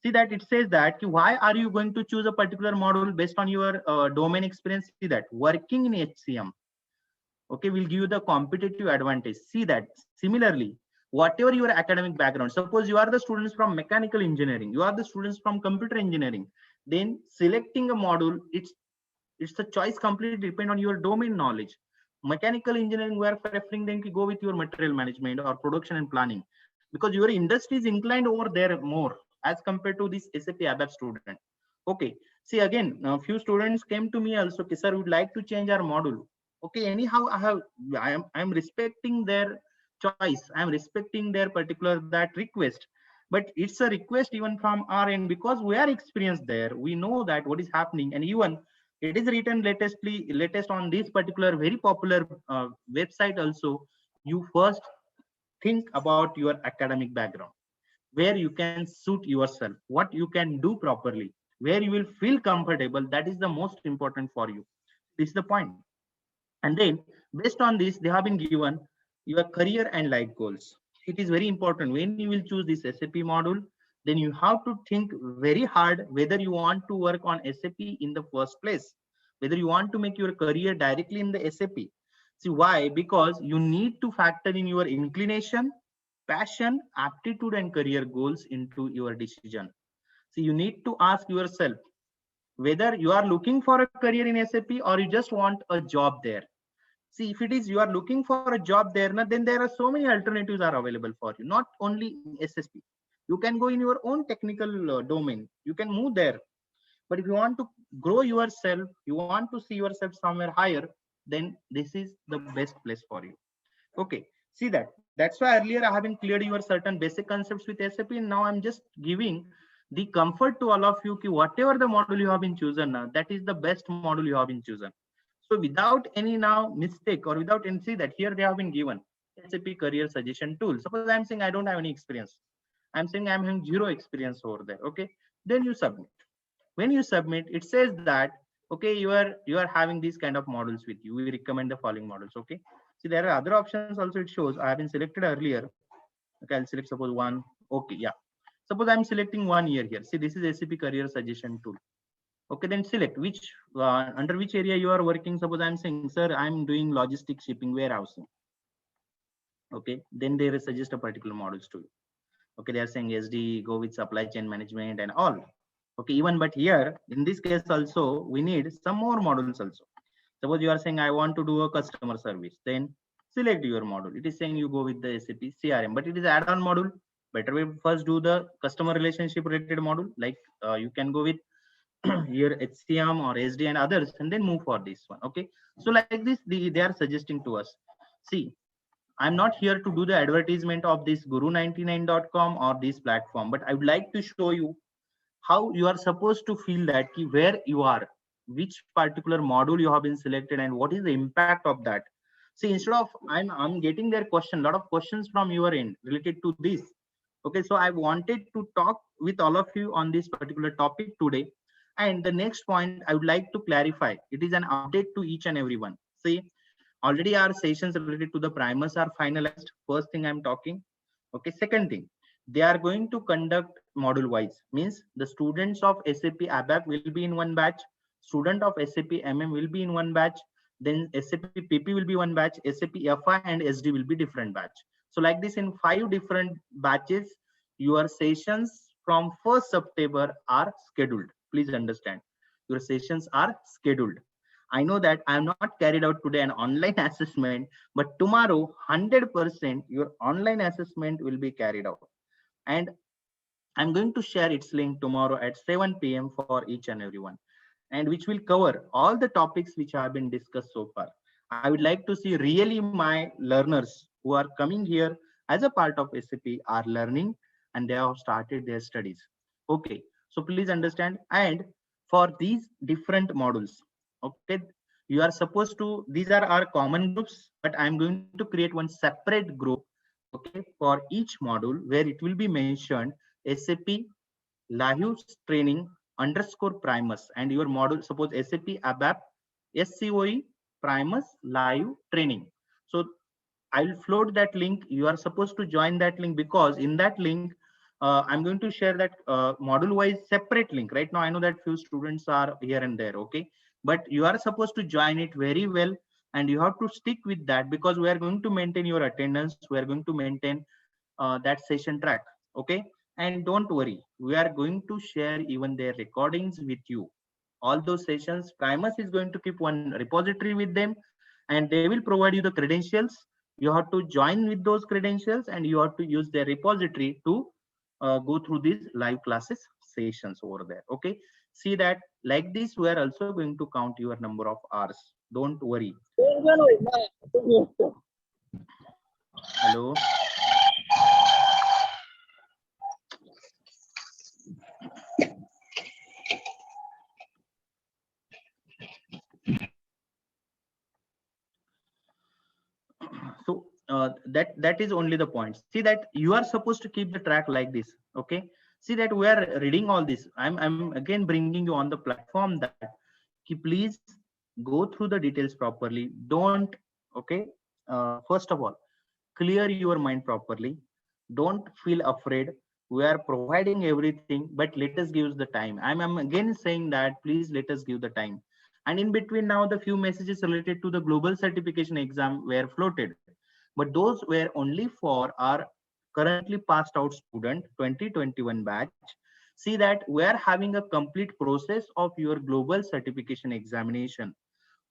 See that it says that why are you going to choose a particular module based on your domain experience? See that working in HCM, okay, will give you the competitive advantage. See that similarly, whatever your academic background, suppose you are the students from mechanical engineering, you are the students from computer engineering, then selecting a module, it's the choice completely depend on your domain knowledge. Mechanical engineering, we are preferring them to go with your material management or production and planning because your industry is inclined over there more as compared to this SAP ABAP student. Okay, see again, a few students came to me also, okay, sir, would like to change our module. Okay, anyhow, I am respecting their choice. I am respecting their particular that request, but it's a request even from our end because we are experienced there. We know that what is happening, and even it is written latest on this particular very popular website also. You first think about your academic background, where you can suit yourself, what you can do properly, where you will feel comfortable. That is the most important for you. This is the point. And then based on this, they have been given your career and life goals. It is very important when you will choose this SAP module, then you have to think very hard whether you want to work on SAP in the first place, whether you want to make your career directly in the SAP. See why? Because you need to factor in your inclination, passion, aptitude, and career goals into your decision. So you need to ask yourself whether you are looking for a career in SAP or you just want a job there. See, if it is you are looking for a job there, then there are so many alternatives are available for you, not only in SSP. You can go in your own technical domain. You can move there. But if you want to grow yourself, you want to see yourself somewhere higher, then this is the best place for you. Okay, see that. That's why earlier I haven't cleared your certain basic concepts with SAP. Now I'm just giving the comfort to all of you ki whatever the model you have been chosen now, that is the best model you have been chosen. So without any now mistake or without any, see that here they have been given SAP career suggestion tool. Suppose I'm saying I don't have any experience. I'm saying I'm having zero experience over there. Okay, then you submit. When you submit, it says that okay, you are having these kind of models with you. We recommend the following models. Okay, see there are other options also. It shows I have been selected earlier. Okay, I'll select suppose one. Okay, yeah. Suppose I'm selecting 1 year here. See, this is SAP career suggestion tool. Okay, then select which under which area you are working. Suppose I'm saying, sir, I'm doing logistics, shipping, warehousing. Okay, then they suggest a particular models to you. Okay, they are saying SD, go with supply chain management and all. Okay, even but here in this case also we need some more models also. Suppose you are saying I want to do a customer service, then select your module. It is saying you go with the SAP CRM, but it is add-on module. Better we first do the customer relationship related module. Like you can go with your HCM or SD and others, and then move for this one. Okay, so like this, they are suggesting to us. See, I'm not here to do the advertisement of this guru99.com or this platform, but I would like to show you how you are supposed to feel that where you are, which particular module you have been selected, and what is the impact of that. See, instead of I'm getting their question, a lot of questions from your end related to this. Okay, so I wanted to talk with all of you on this particular topic today. And the next point I would like to clarify, it is an update to each and everyone. See, already our sessions related to the primers are finalized. First thing I'm talking. Okay, second thing, they are going to conduct module wise, means the students of SAP ABAP will be in one batch, student of SAP MM will be in one batch, then SAP PP will be one batch, SAP FI and SD will be different batch. So like this, in 5 different batches, your sessions from 1st September are scheduled. Please understand, your sessions are scheduled. I know that I am not carried out today an online assessment, but tomorrow 100% your online assessment will be carried out. And I'm going to share its link tomorrow at 7 p.m. for each and everyone, and which will cover all the topics which have been discussed so far. I would like to see really my learners who are coming here as a part of SAP are learning and they have started their studies. Okay, so please understand. And for these different modules, okay, you are supposed to, these are our common groups, but I'm going to create one separate group, okay, for each module where it will be mentioned SAP live training underscore Primus, and your module, suppose SAP ABAP SCOE Primus live training. So I'll float that link. You are supposed to join that link, because in that link, I'm going to share that module wise separate link. Right now, I know that few students are here and there, okay, but you are supposed to join it very well, and you have to stick with that, because we are going to maintain your attendance. We are going to maintain that session track, okay. And don't worry, we are going to share even their recordings with you. All those sessions, Primus is going to keep one repository with them, and they will provide you the credentials. You have to join with those credentials, and you have to use their repository to go through these live classes sessions over there, okay. See that like this, we are also going to count your number of hours. Don't worry. Hello. So that is only the point. See that you are supposed to keep the track like this, okay. See that we are reading all this. I'm again bringing you on the platform that please go through the details properly. Don't, okay. First of all, clear your mind properly. Don't feel afraid. We are providing everything, but let us give the time. I'm again saying that please let us give the time. And in between now, the few messages related to the global certification exam were floated, but those were only for our currently passed out student 2021 batch. See that we are having a complete process of your global certification examination.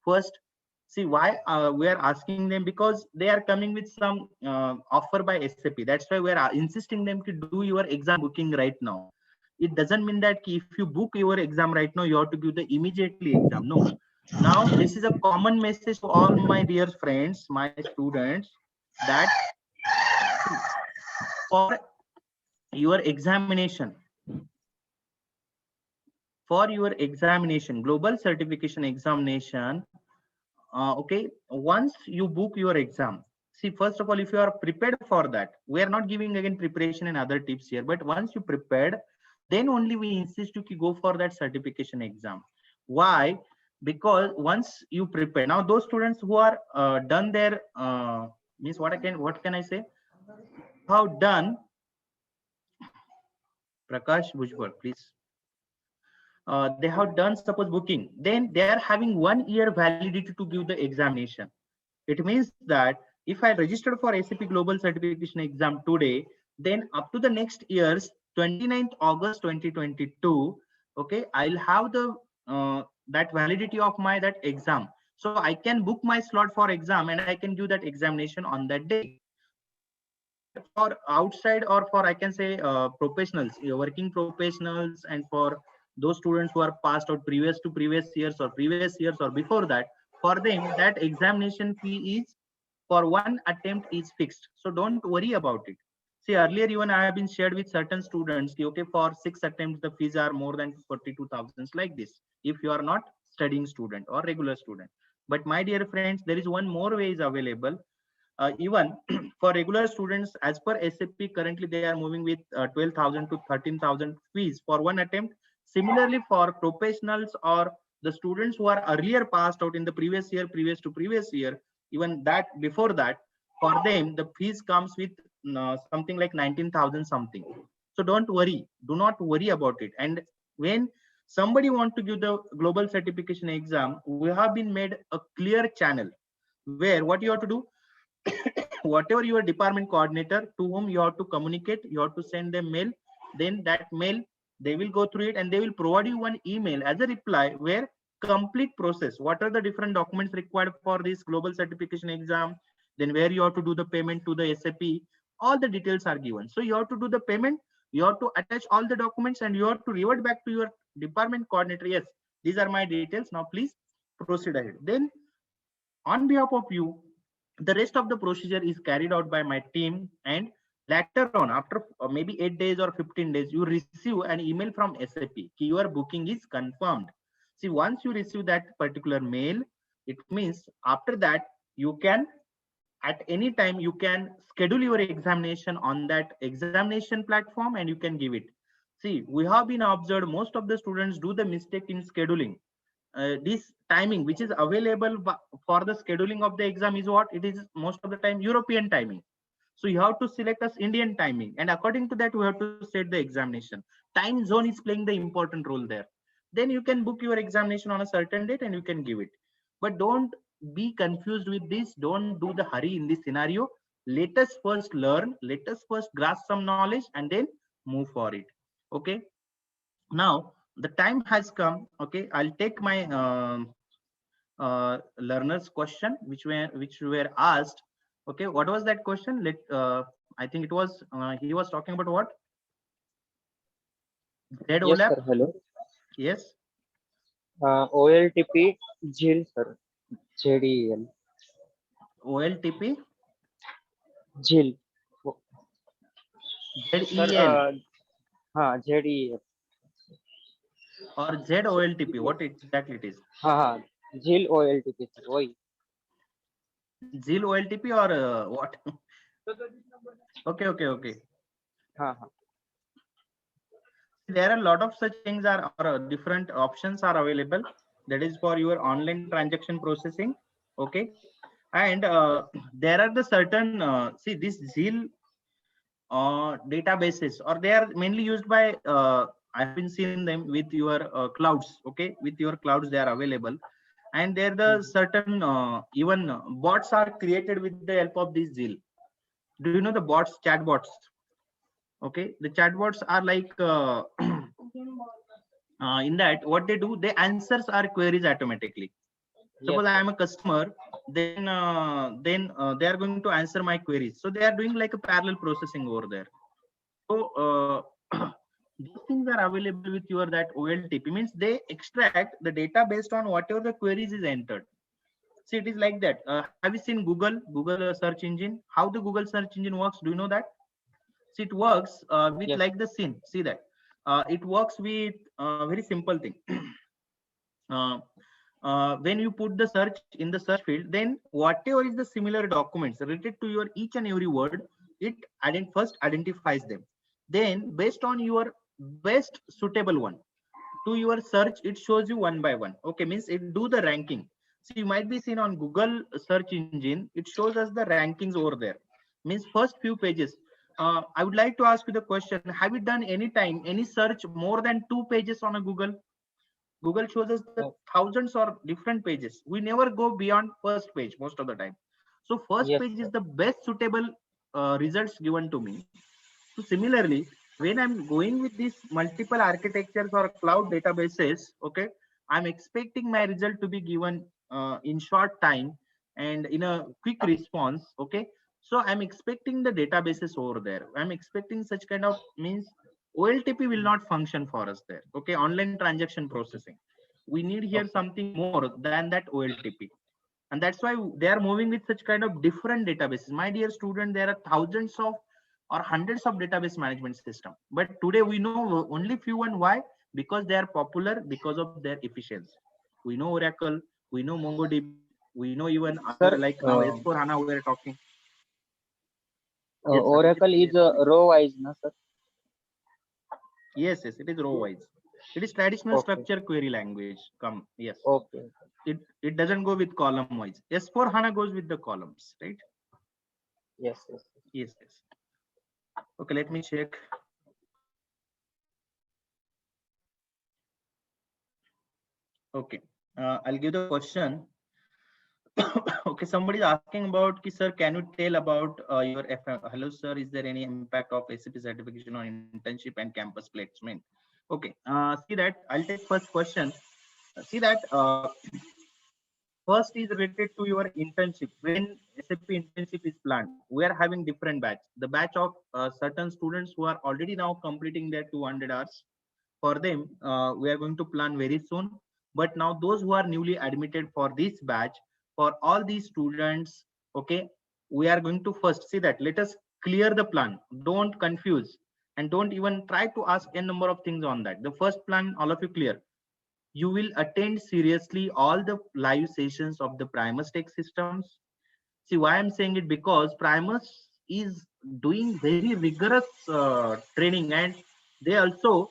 First, see why we are asking them, because they are coming with some offer by SAP. That's why we are insisting them to do your exam booking right now. It doesn't mean that if you book your exam right now, you have to give the immediately exam. No. Now, this is a common message to all my dear friends, my students, that for your examination, global certification examination, okay, once you book your exam, see, first of all, if you are prepared for that, we are not giving again preparation and other tips here, but once you prepared, then only we insist you to go for that certification exam. Why? Because once you prepare, now those students who are done their means what can I say, how done, Prakash Bhujbal, please. They have done suppose booking, then they are having 1 year validity to give the examination. It means that if I registered for SAP Global Certification exam today, then up to the next year's 29th August 2022, okay, I'll have the that validity of my that exam. So I can book my slot for exam and I can do that examination on that day. But for outside, or for I can say professionals, working professionals, and for those students who are passed out previous years or before that, for them that examination fee is for one attempt is fixed. So don't worry about it. See, earlier even I have been shared with certain students, okay, for 6 attempts the fees are more than 42,000 like this, if you are not studying student or regular student. But my dear friends, there is one more way is available. Even for regular students, as per SAP, currently they are moving with 12,000 to 13,000 fees for one attempt. Similarly, for professionals or the students who are earlier passed out in the previous year, even that before that, for them the fees comes with something like 19,000 something. So don't worry, do not worry about it. And when somebody want to give the global certification exam, we have been made a clear channel where what you have to do, whatever your department coordinator to whom you have to communicate, you have to send them mail. Then that mail, they will go through it and they will provide you one email as a reply where complete process, what are the different documents required for this global certification exam, then where you have to do the payment to the SAP, all the details are given. So you have to do the payment, you have to attach all the documents, and you have to revert back to your department coordinator. Yes, these are my details. Now please proceed ahead. Then on behalf of you, the rest of the procedure is carried out by my team, and later on, after maybe 8 days or 15 days, you receive an email from SAP. Your booking is confirmed. See, once you receive that particular mail, it means after that you can at any time you can schedule your examination on that examination platform and you can give it. See, we have been observed most of the students do the mistake in scheduling. This timing which is available for the scheduling of the exam is what it is most of the time European timing. So you have to select as Indian timing, and according to that we have to set the examination. Time zone is playing the important role there. Then you can book your examination on a certain date and you can give it. But don't be confused with this. Don't do the hurry in this scenario. Let us first learn, let us first grasp some knowledge and then move for it. Okay, now the time has come. Okay, I'll take my learners question which were asked. Okay, what was that question? Let I think it was he was talking about what? Z Yes, OLAP. sir. Hello. Yes. OLTP JIL, sir. JDEL. OLTP. JIL. Sir, ZEL JDEL. or ZOLTP. What exactly it is? JIL OLTP, sir. वही. ZIL OLTP or what? Okay. हाँ. There are a lot of such things are or different options are available. That is for your online transaction processing. Okay, and there are the certain see this ZIL databases, or they are mainly used by I've been seeing them with your clouds. Okay, with your clouds they are available, and there the certain even bots are created with the help of this ZIL. Do you know the bots, chatbots? Okay, the chatbots are like in that what they do, they answers our queries automatically. Yes, Suppose I am a customer, then they are going to answer my queries. So they are doing like a parallel processing over there. So these things are available with your that OLTP, means they extract the data based on whatever the queries is entered. See, it is like that. Have you seen Google search engine? How the Google search engine works? Do you know that? See, it works with yes, like the scene. See that it works with very simple thing. uh, when you put the search in the search field, then whatever is the similar documents related to your each and every word, it first identifies them. Then based on your best suitable one to your search, it shows you one by one. Okay, means it do the ranking. So you might be seen on Google search engine, it shows us the rankings over there. Means first few pages. I would like to ask you the question: have you done any time any search more than 2 pages on a Google shows us the thousands or different pages. We never go beyond first page most of the time. So first yes, page is sir. the best suitable results given to me. So similarly, when I'm going with these multiple architectures or cloud databases, okay, I'm expecting my result to be given in short time and in a quick response. Okay, so I'm expecting the databases over there. I'm expecting such kind of means OLTP will not function for us there. Okay, online transaction processing. We need here Okay. something more than that OLTP, and that's why they are moving with such kind of different databases. My dear student, there are thousands of or hundreds of database management system, but today we know only few. And why? Because they are popular, because of their efficiency. We know Oracle, we know MongoDB, we know even other Sir, like now S4 HANA we are talking. Yes sir, please, Oracle is yes, please. row wise, na, sir? Yes, it is row wise. It is traditional Okay. structure query language. Come, yes, Okay. it doesn't go with column wise. S4 HANA goes with the columns, right? Yes, yes. Yes. Okay, let me check. Okay. I'll give the question. Okay, somebody is asking about, ki, sir, can you tell about your hello, sir, is there any impact of SAP certification on internship and campus placement? Okay, see that I'll take first question. See that first is related to your internship. When SAP internship is planned, we are having different batch. The batch of certain students who are already now completing their 200 hours. For them, we are going to plan very soon. But now those who are newly admitted for this batch, for all these students, okay, we are going to first see that. Let us clear the plan. Don't confuse and don't even try to ask a number of things on that. The first plan, all of you clear. You will attend seriously all the live sessions of the Primus Tech Systems. See why I'm saying it, because Primus is doing very rigorous training, and they also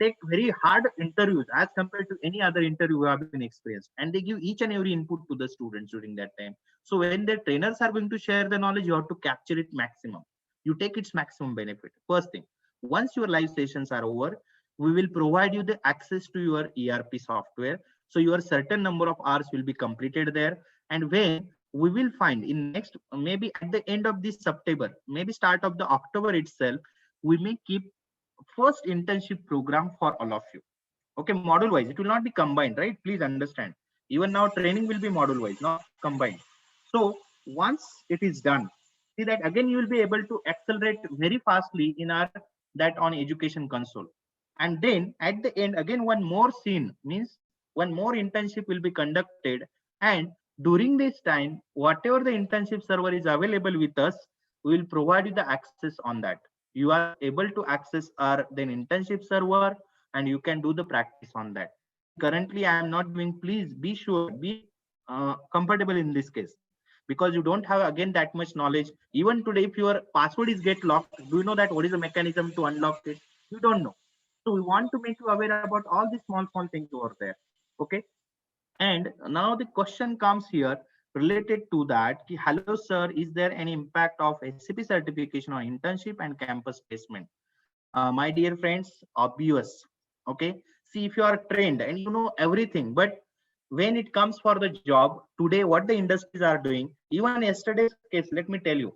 take very hard interviews as compared to any other interview we have been experienced, and they give each and every input to the students during that time. So when the trainers are going to share the knowledge, you have to capture it maximum. You take its maximum benefit. First thing, once your live sessions are over, we will provide you the access to your ERP software. So your certain number of hours will be completed there. And when we will find in next, maybe at the end of this September, maybe start of the October itself, we may keep first internship program for all of you. Okay, module wise, it will not be combined, right? Please understand. Even now training will be module wise, not combined. So once it is done, see that again you will be able to accelerate very fastly in our that on education console. And then at the end, again one more scene, means one more internship will be conducted. And during this time, whatever the internship server is available with us, we will provide you the access on that. You are able to access our then internship server, and you can do the practice on that. Currently I am not doing, please be sure, be comfortable in this case, because you don't have again that much knowledge. Even today, if your password is get locked, do you know that what is the mechanism to unlock it? You don't know. So we want to make you aware about all these small things over there. Okay. And now the question comes here related to that. Hello, sir, is there any impact of SAP certification on internship and campus placement? My dear friends, obvious. Okay. See, if you are trained and you know everything, but when it comes for the job today, what the industries are doing, even yesterday's case, let me tell you,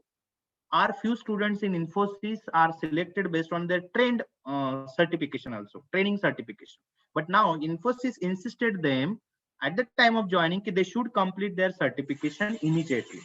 our few students in Infosys are selected based on their trained certification, also training certification. But now Infosys insisted them at the time of joining they should complete their certification immediately.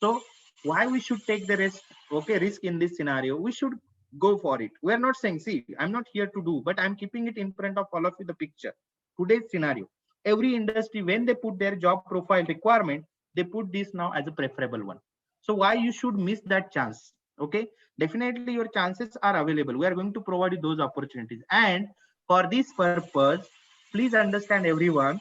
So why we should take the risk? Okay, risk in this scenario, we should go for it. We are not saying, see, I'm not here to do, but I'm keeping it in front of all of you the picture. Today's scenario, every industry, when they put their job profile requirement, they put this now as a preferable one. So why you should miss that chance? Okay, definitely your chances are available. We are going to provide you those opportunities. And for this purpose, please understand everyone,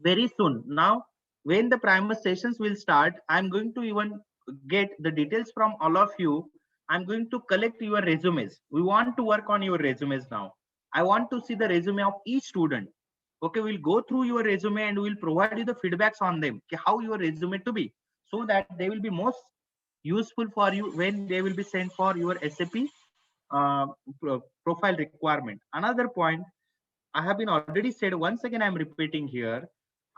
very soon now, when the Primus sessions will start, I'm going to even get the details from all of you. I'm going to collect your resumes. We want to work on your resumes now. I want to see the resume of each student. Okay, we'll go through your resume and we'll provide you the feedbacks on them, okay, how your resume to be, so that they will be most useful for you when they will be sent for your SAP profile requirement. Another point I have been already said, once again I'm repeating here,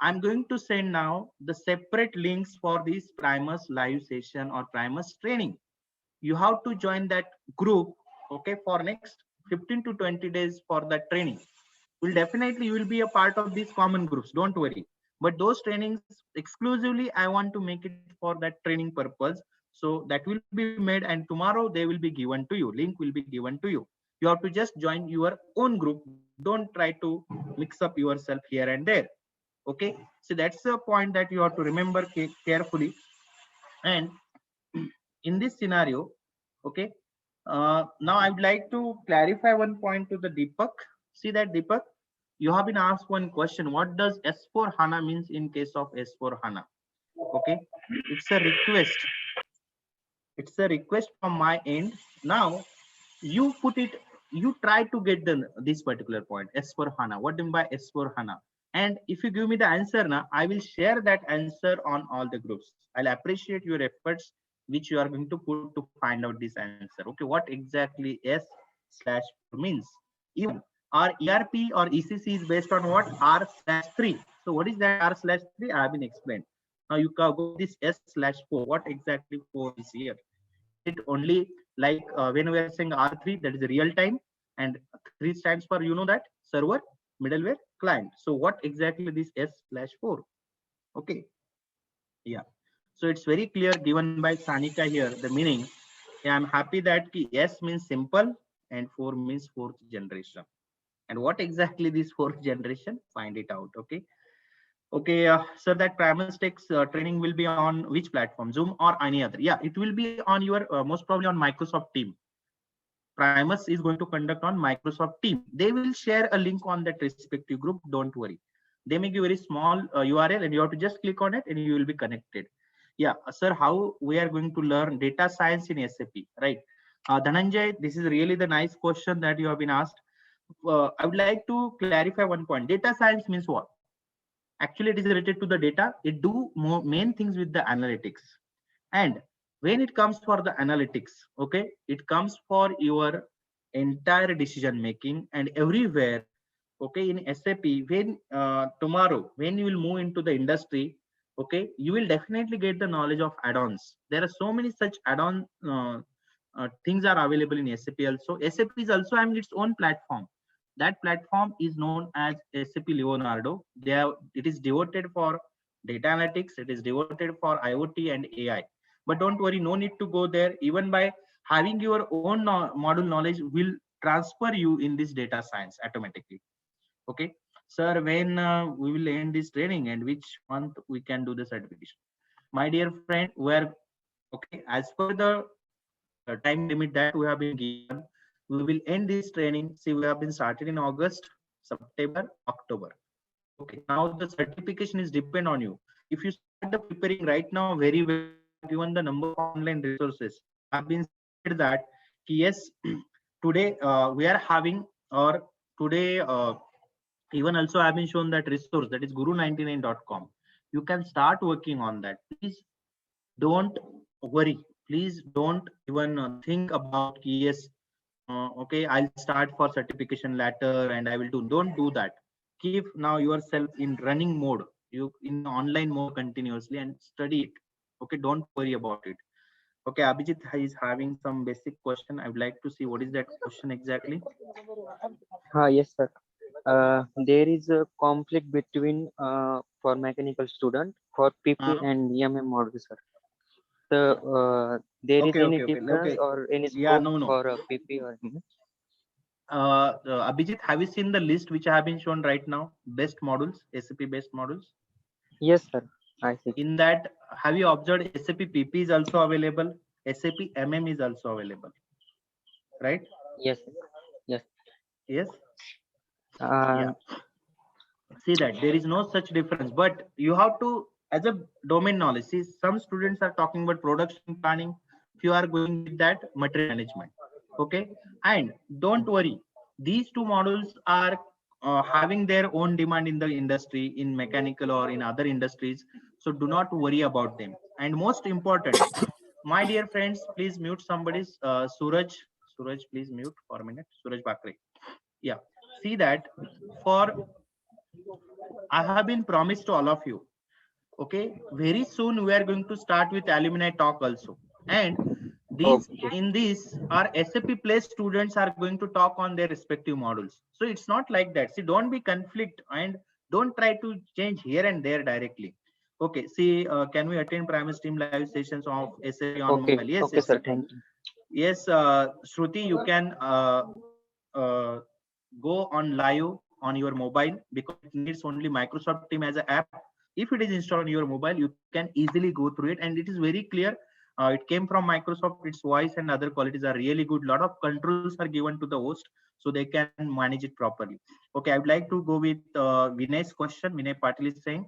I'm going to send now the separate links for this Primus live session or Primus training. You have to join that group, okay, for next 15 to 20 days for that training. Will definitely you will be a part of these common groups, don't worry. But those trainings exclusively I want to make it for that training purpose. So that will be made, and tomorrow they will be given to you. Link will be given to you. You have to just join your own group. Don't try to mix up yourself here and there. Okay, so that's the point that you have to remember carefully. And in this scenario, okay, now I would like to clarify one point to the Deepak. See that, Deepak, you have been asked one question: what does S4 HANA means in case of S4 HANA? Okay, it's a request. It's a request from my end. Now you put it, you try to get the this particular point, S4 HANA. What do you mean by S4 HANA? And if you give me the answer now, I will share that answer on all the groups. I'll appreciate your efforts which you are going to put to find out this answer. Okay, what exactly S slash means? Even Our ERP or ECC is based on what? R/3. So what is that R/3? I have been explained. Now you can go this S/4. What exactly 4 is here? Is it only like when we are saying R3, that is real time, and 3 stands for, you know, that server, middleware, client. So what exactly this S/4? Okay. Yeah. So it's very clear given by Sanika here, the meaning. Yeah, I'm happy that S means simple and 4 means fourth generation. And what exactly this fourth generation? Find it out. Okay. Okay, sir, that Primus Tech's training will be on which platform, Zoom or any other? Yeah, it will be on your most probably on Microsoft Team. Primus is going to conduct on Microsoft Team. They will share a link on that respective group. Don't worry. They make you very small URL and you have to just click on it and you will be connected. Yeah, sir, how we are going to learn data science in SAP, right? Dhananjay, this is really the nice question that you have been asked. I would like to clarify one point. Data science means what? Actually, it is related to the data. It do more main things with the analytics. And when it comes for the analytics, okay, it comes for your entire decision making and everywhere. Okay, in SAP, when tomorrow, when you will move into the industry, okay, you will definitely get the knowledge of add-ons. There are so many such add-on things are available in SAP also. SAP is also having its own platform. That platform is known as SAP Leonardo. It is devoted for data analytics. It is devoted for IoT and AI. But don't worry, no need to go there. Even by having your own module knowledge will transfer you in this data science automatically. Okay, sir, when we will end this training and which month we can do the certification? My dear friend, we are okay as per the time limit that we have been given. We will end this training. See, we have been started in August, September, October. Okay, now the certification is depend on you. If you start the preparing right now very well, given the number of online resources, I've been said that yes, today we are having, or today even also I've been shown that resource, that is guru99.com. You can start working on that. Please don't worry. Please don't even think about yes, okay, I'll start for certification later and I will do. Don't do that. Keep now yourself in running mode, you in online mode continuously and study it. Okay, don't worry about it. Okay, Abhijit is having some basic question. I would like to see what is that question exactly. Yes, sir. There is a conflict between for mechanical student for PP and EMM module, sir. So there is any difference or any Yeah, scope no. for PP or Abhijit, have you seen the list which I have been shown right now? Best modules, SAP based modules. Yes, sir. I see. In that, have you observed SAP PP is also available? SAP MM is also available, right? Yes. Yes. Yes. Yeah. See that there is no such difference, but you have to, as a domain knowledge, see some students are talking about production planning. Few are going with that material management. Okay. And don't worry, these two models are having their own demand in the industry, in mechanical or in other industries. So do not worry about them. And most important, my dear friends, please mute somebody's Suraj. Suraj, please mute for a minute. Suraj Bakre. Yeah. See that for I have been promised to all of you. Okay, very soon we are going to start with alumni talk also, and these in this our SAP Place students are going to talk on their respective modules. So it's not like that. See, don't be conflict and don't try to change here and there directly. Okay, see, can we attend Primus Team live sessions of SAP on mobile? Yes, okay, sir. Thank you. Yes, Shruti, you can uh, go on live on your mobile because it needs only Microsoft Team as an app. If it is installed on your mobile, you can easily go through it, and it is very clear. It came from Microsoft. Its voice and other qualities are really good. Lot of controls are given to the host, so they can manage it properly. Okay, I would like to go with Vinay's question. Vinay Patil is saying,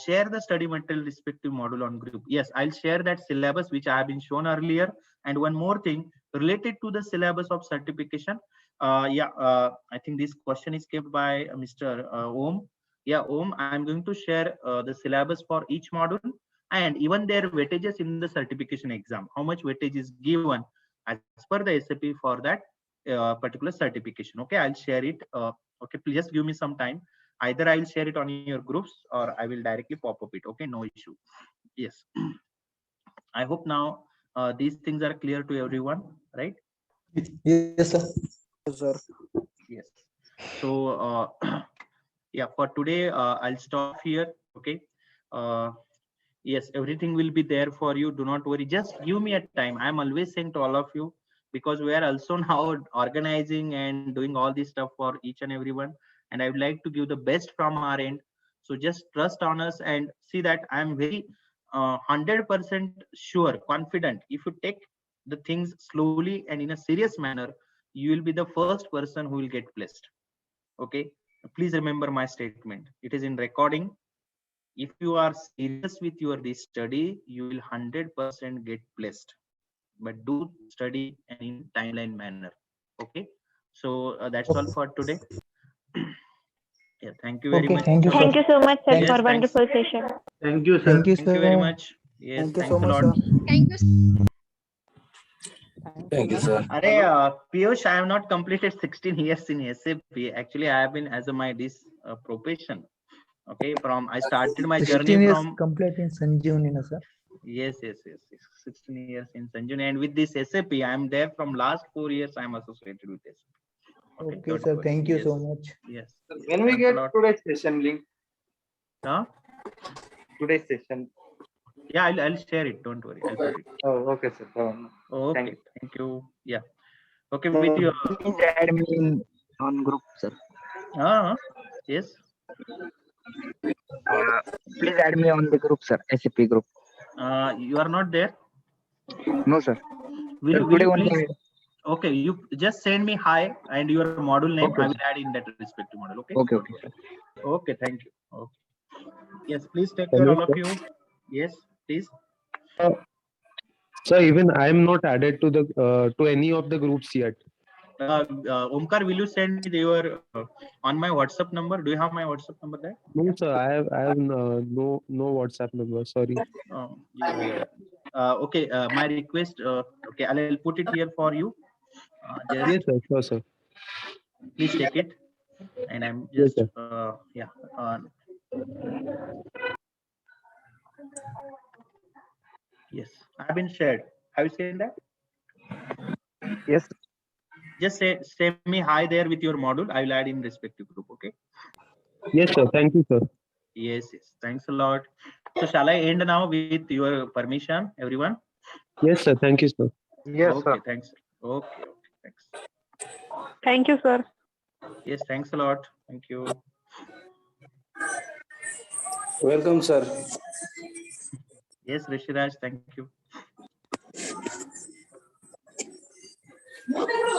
share the study material respective module on group. Yes, I'll share that syllabus which I have been shown earlier. And one more thing related to the syllabus of certification. I think this question is kept by Mr. Om. Yeah, Om, I'm going to share the syllabus for each module and even their weightages in the certification exam. How much weightage is given as per the SAP for that particular certification. Okay, I'll share it. Okay, please just give me some time. Either I will share it on your groups or I will directly pop up it. Okay, no issue. Yes. I hope now these things are clear to everyone, right? Yes, sir. Yes. So yeah, for today I'll stop here. Okay. Uh, yes, everything will be there for you. Do not worry. Just give me a time. I'm always saying to all of you, because we are also now organizing and doing all this stuff for each and everyone. And I would like to give the best from our end. So just trust on us and see that I'm very 100% sure, confident. If you take the things slowly and in a serious manner, you will be the first person who will get blessed. Okay. Please remember my statement. It is in recording. If you are serious with your this study, you will 100% get blessed. But do study in timeline manner. Okay. So that's all for today. Yeah. Thank you very Okay, much. thank you, Thank sir. you so much, sir, Thank- for Yes, thanks. wonderful session. Thank you, sir. Thank you, Thank you very sir. much. Yes, Thank you thanks so a much, lot. sir. Thank you, sir. Are Piyush, I have not completed 16 years in SAP. Actually, I have been as a my this profession. Okay, from I started my journey 16 years from complete in Sanjeevani, na, sir. yes, 16 years in Sanjana, and with this SAP, I am there from last 4 years. I am associated with SAP. Okay, Okay, don't sir. worry. Thank you Yes, so much. yes. Yes, When we thanks a get lot. today's session link, Huh? today's session. Yeah, I'll share it. Don't worry. I'll put it. Oh, okay, sir. Okay, thank you. Yeah. Okay, Sir, with you. please add me in on group, sir. Yes. Please add me on the group, sir. SAP group. You are not there. No, sir. Will Today you only. please? Okay, you just send me hi and your module name. Okay, I will sir. add in that respective module. Okay. Okay, sir. Okay. Thank you. Okay. Yes, please take care, Hello, all of sir. you. Yes, please. Sir, even I am not added to the to any of the groups yet. Omkar, will you send me your on my WhatsApp number? Do you have my WhatsApp number there? No, sir. I have no WhatsApp number. Sorry. Yeah. Okay. My request. Okay, I'll put it here for you. Yes, Just sir. Sure, sir. please take it, and I'm Yes, just sir. yeah. Yes, I've been shared. Have you seen that? Yes. Just send me hi there with your module. I will add in respective group. Okay. Yes, sir. Thank you, sir. Yes. Thanks a lot. So shall I end now with your permission, everyone? Yes, sir. Thank you, sir. Yes, Okay. sir. Thanks. Okay. Thanks. Thank you, sir. Yes. Thanks a lot. Thank you. Welcome, sir. Yes, Rishiraj. Thank you.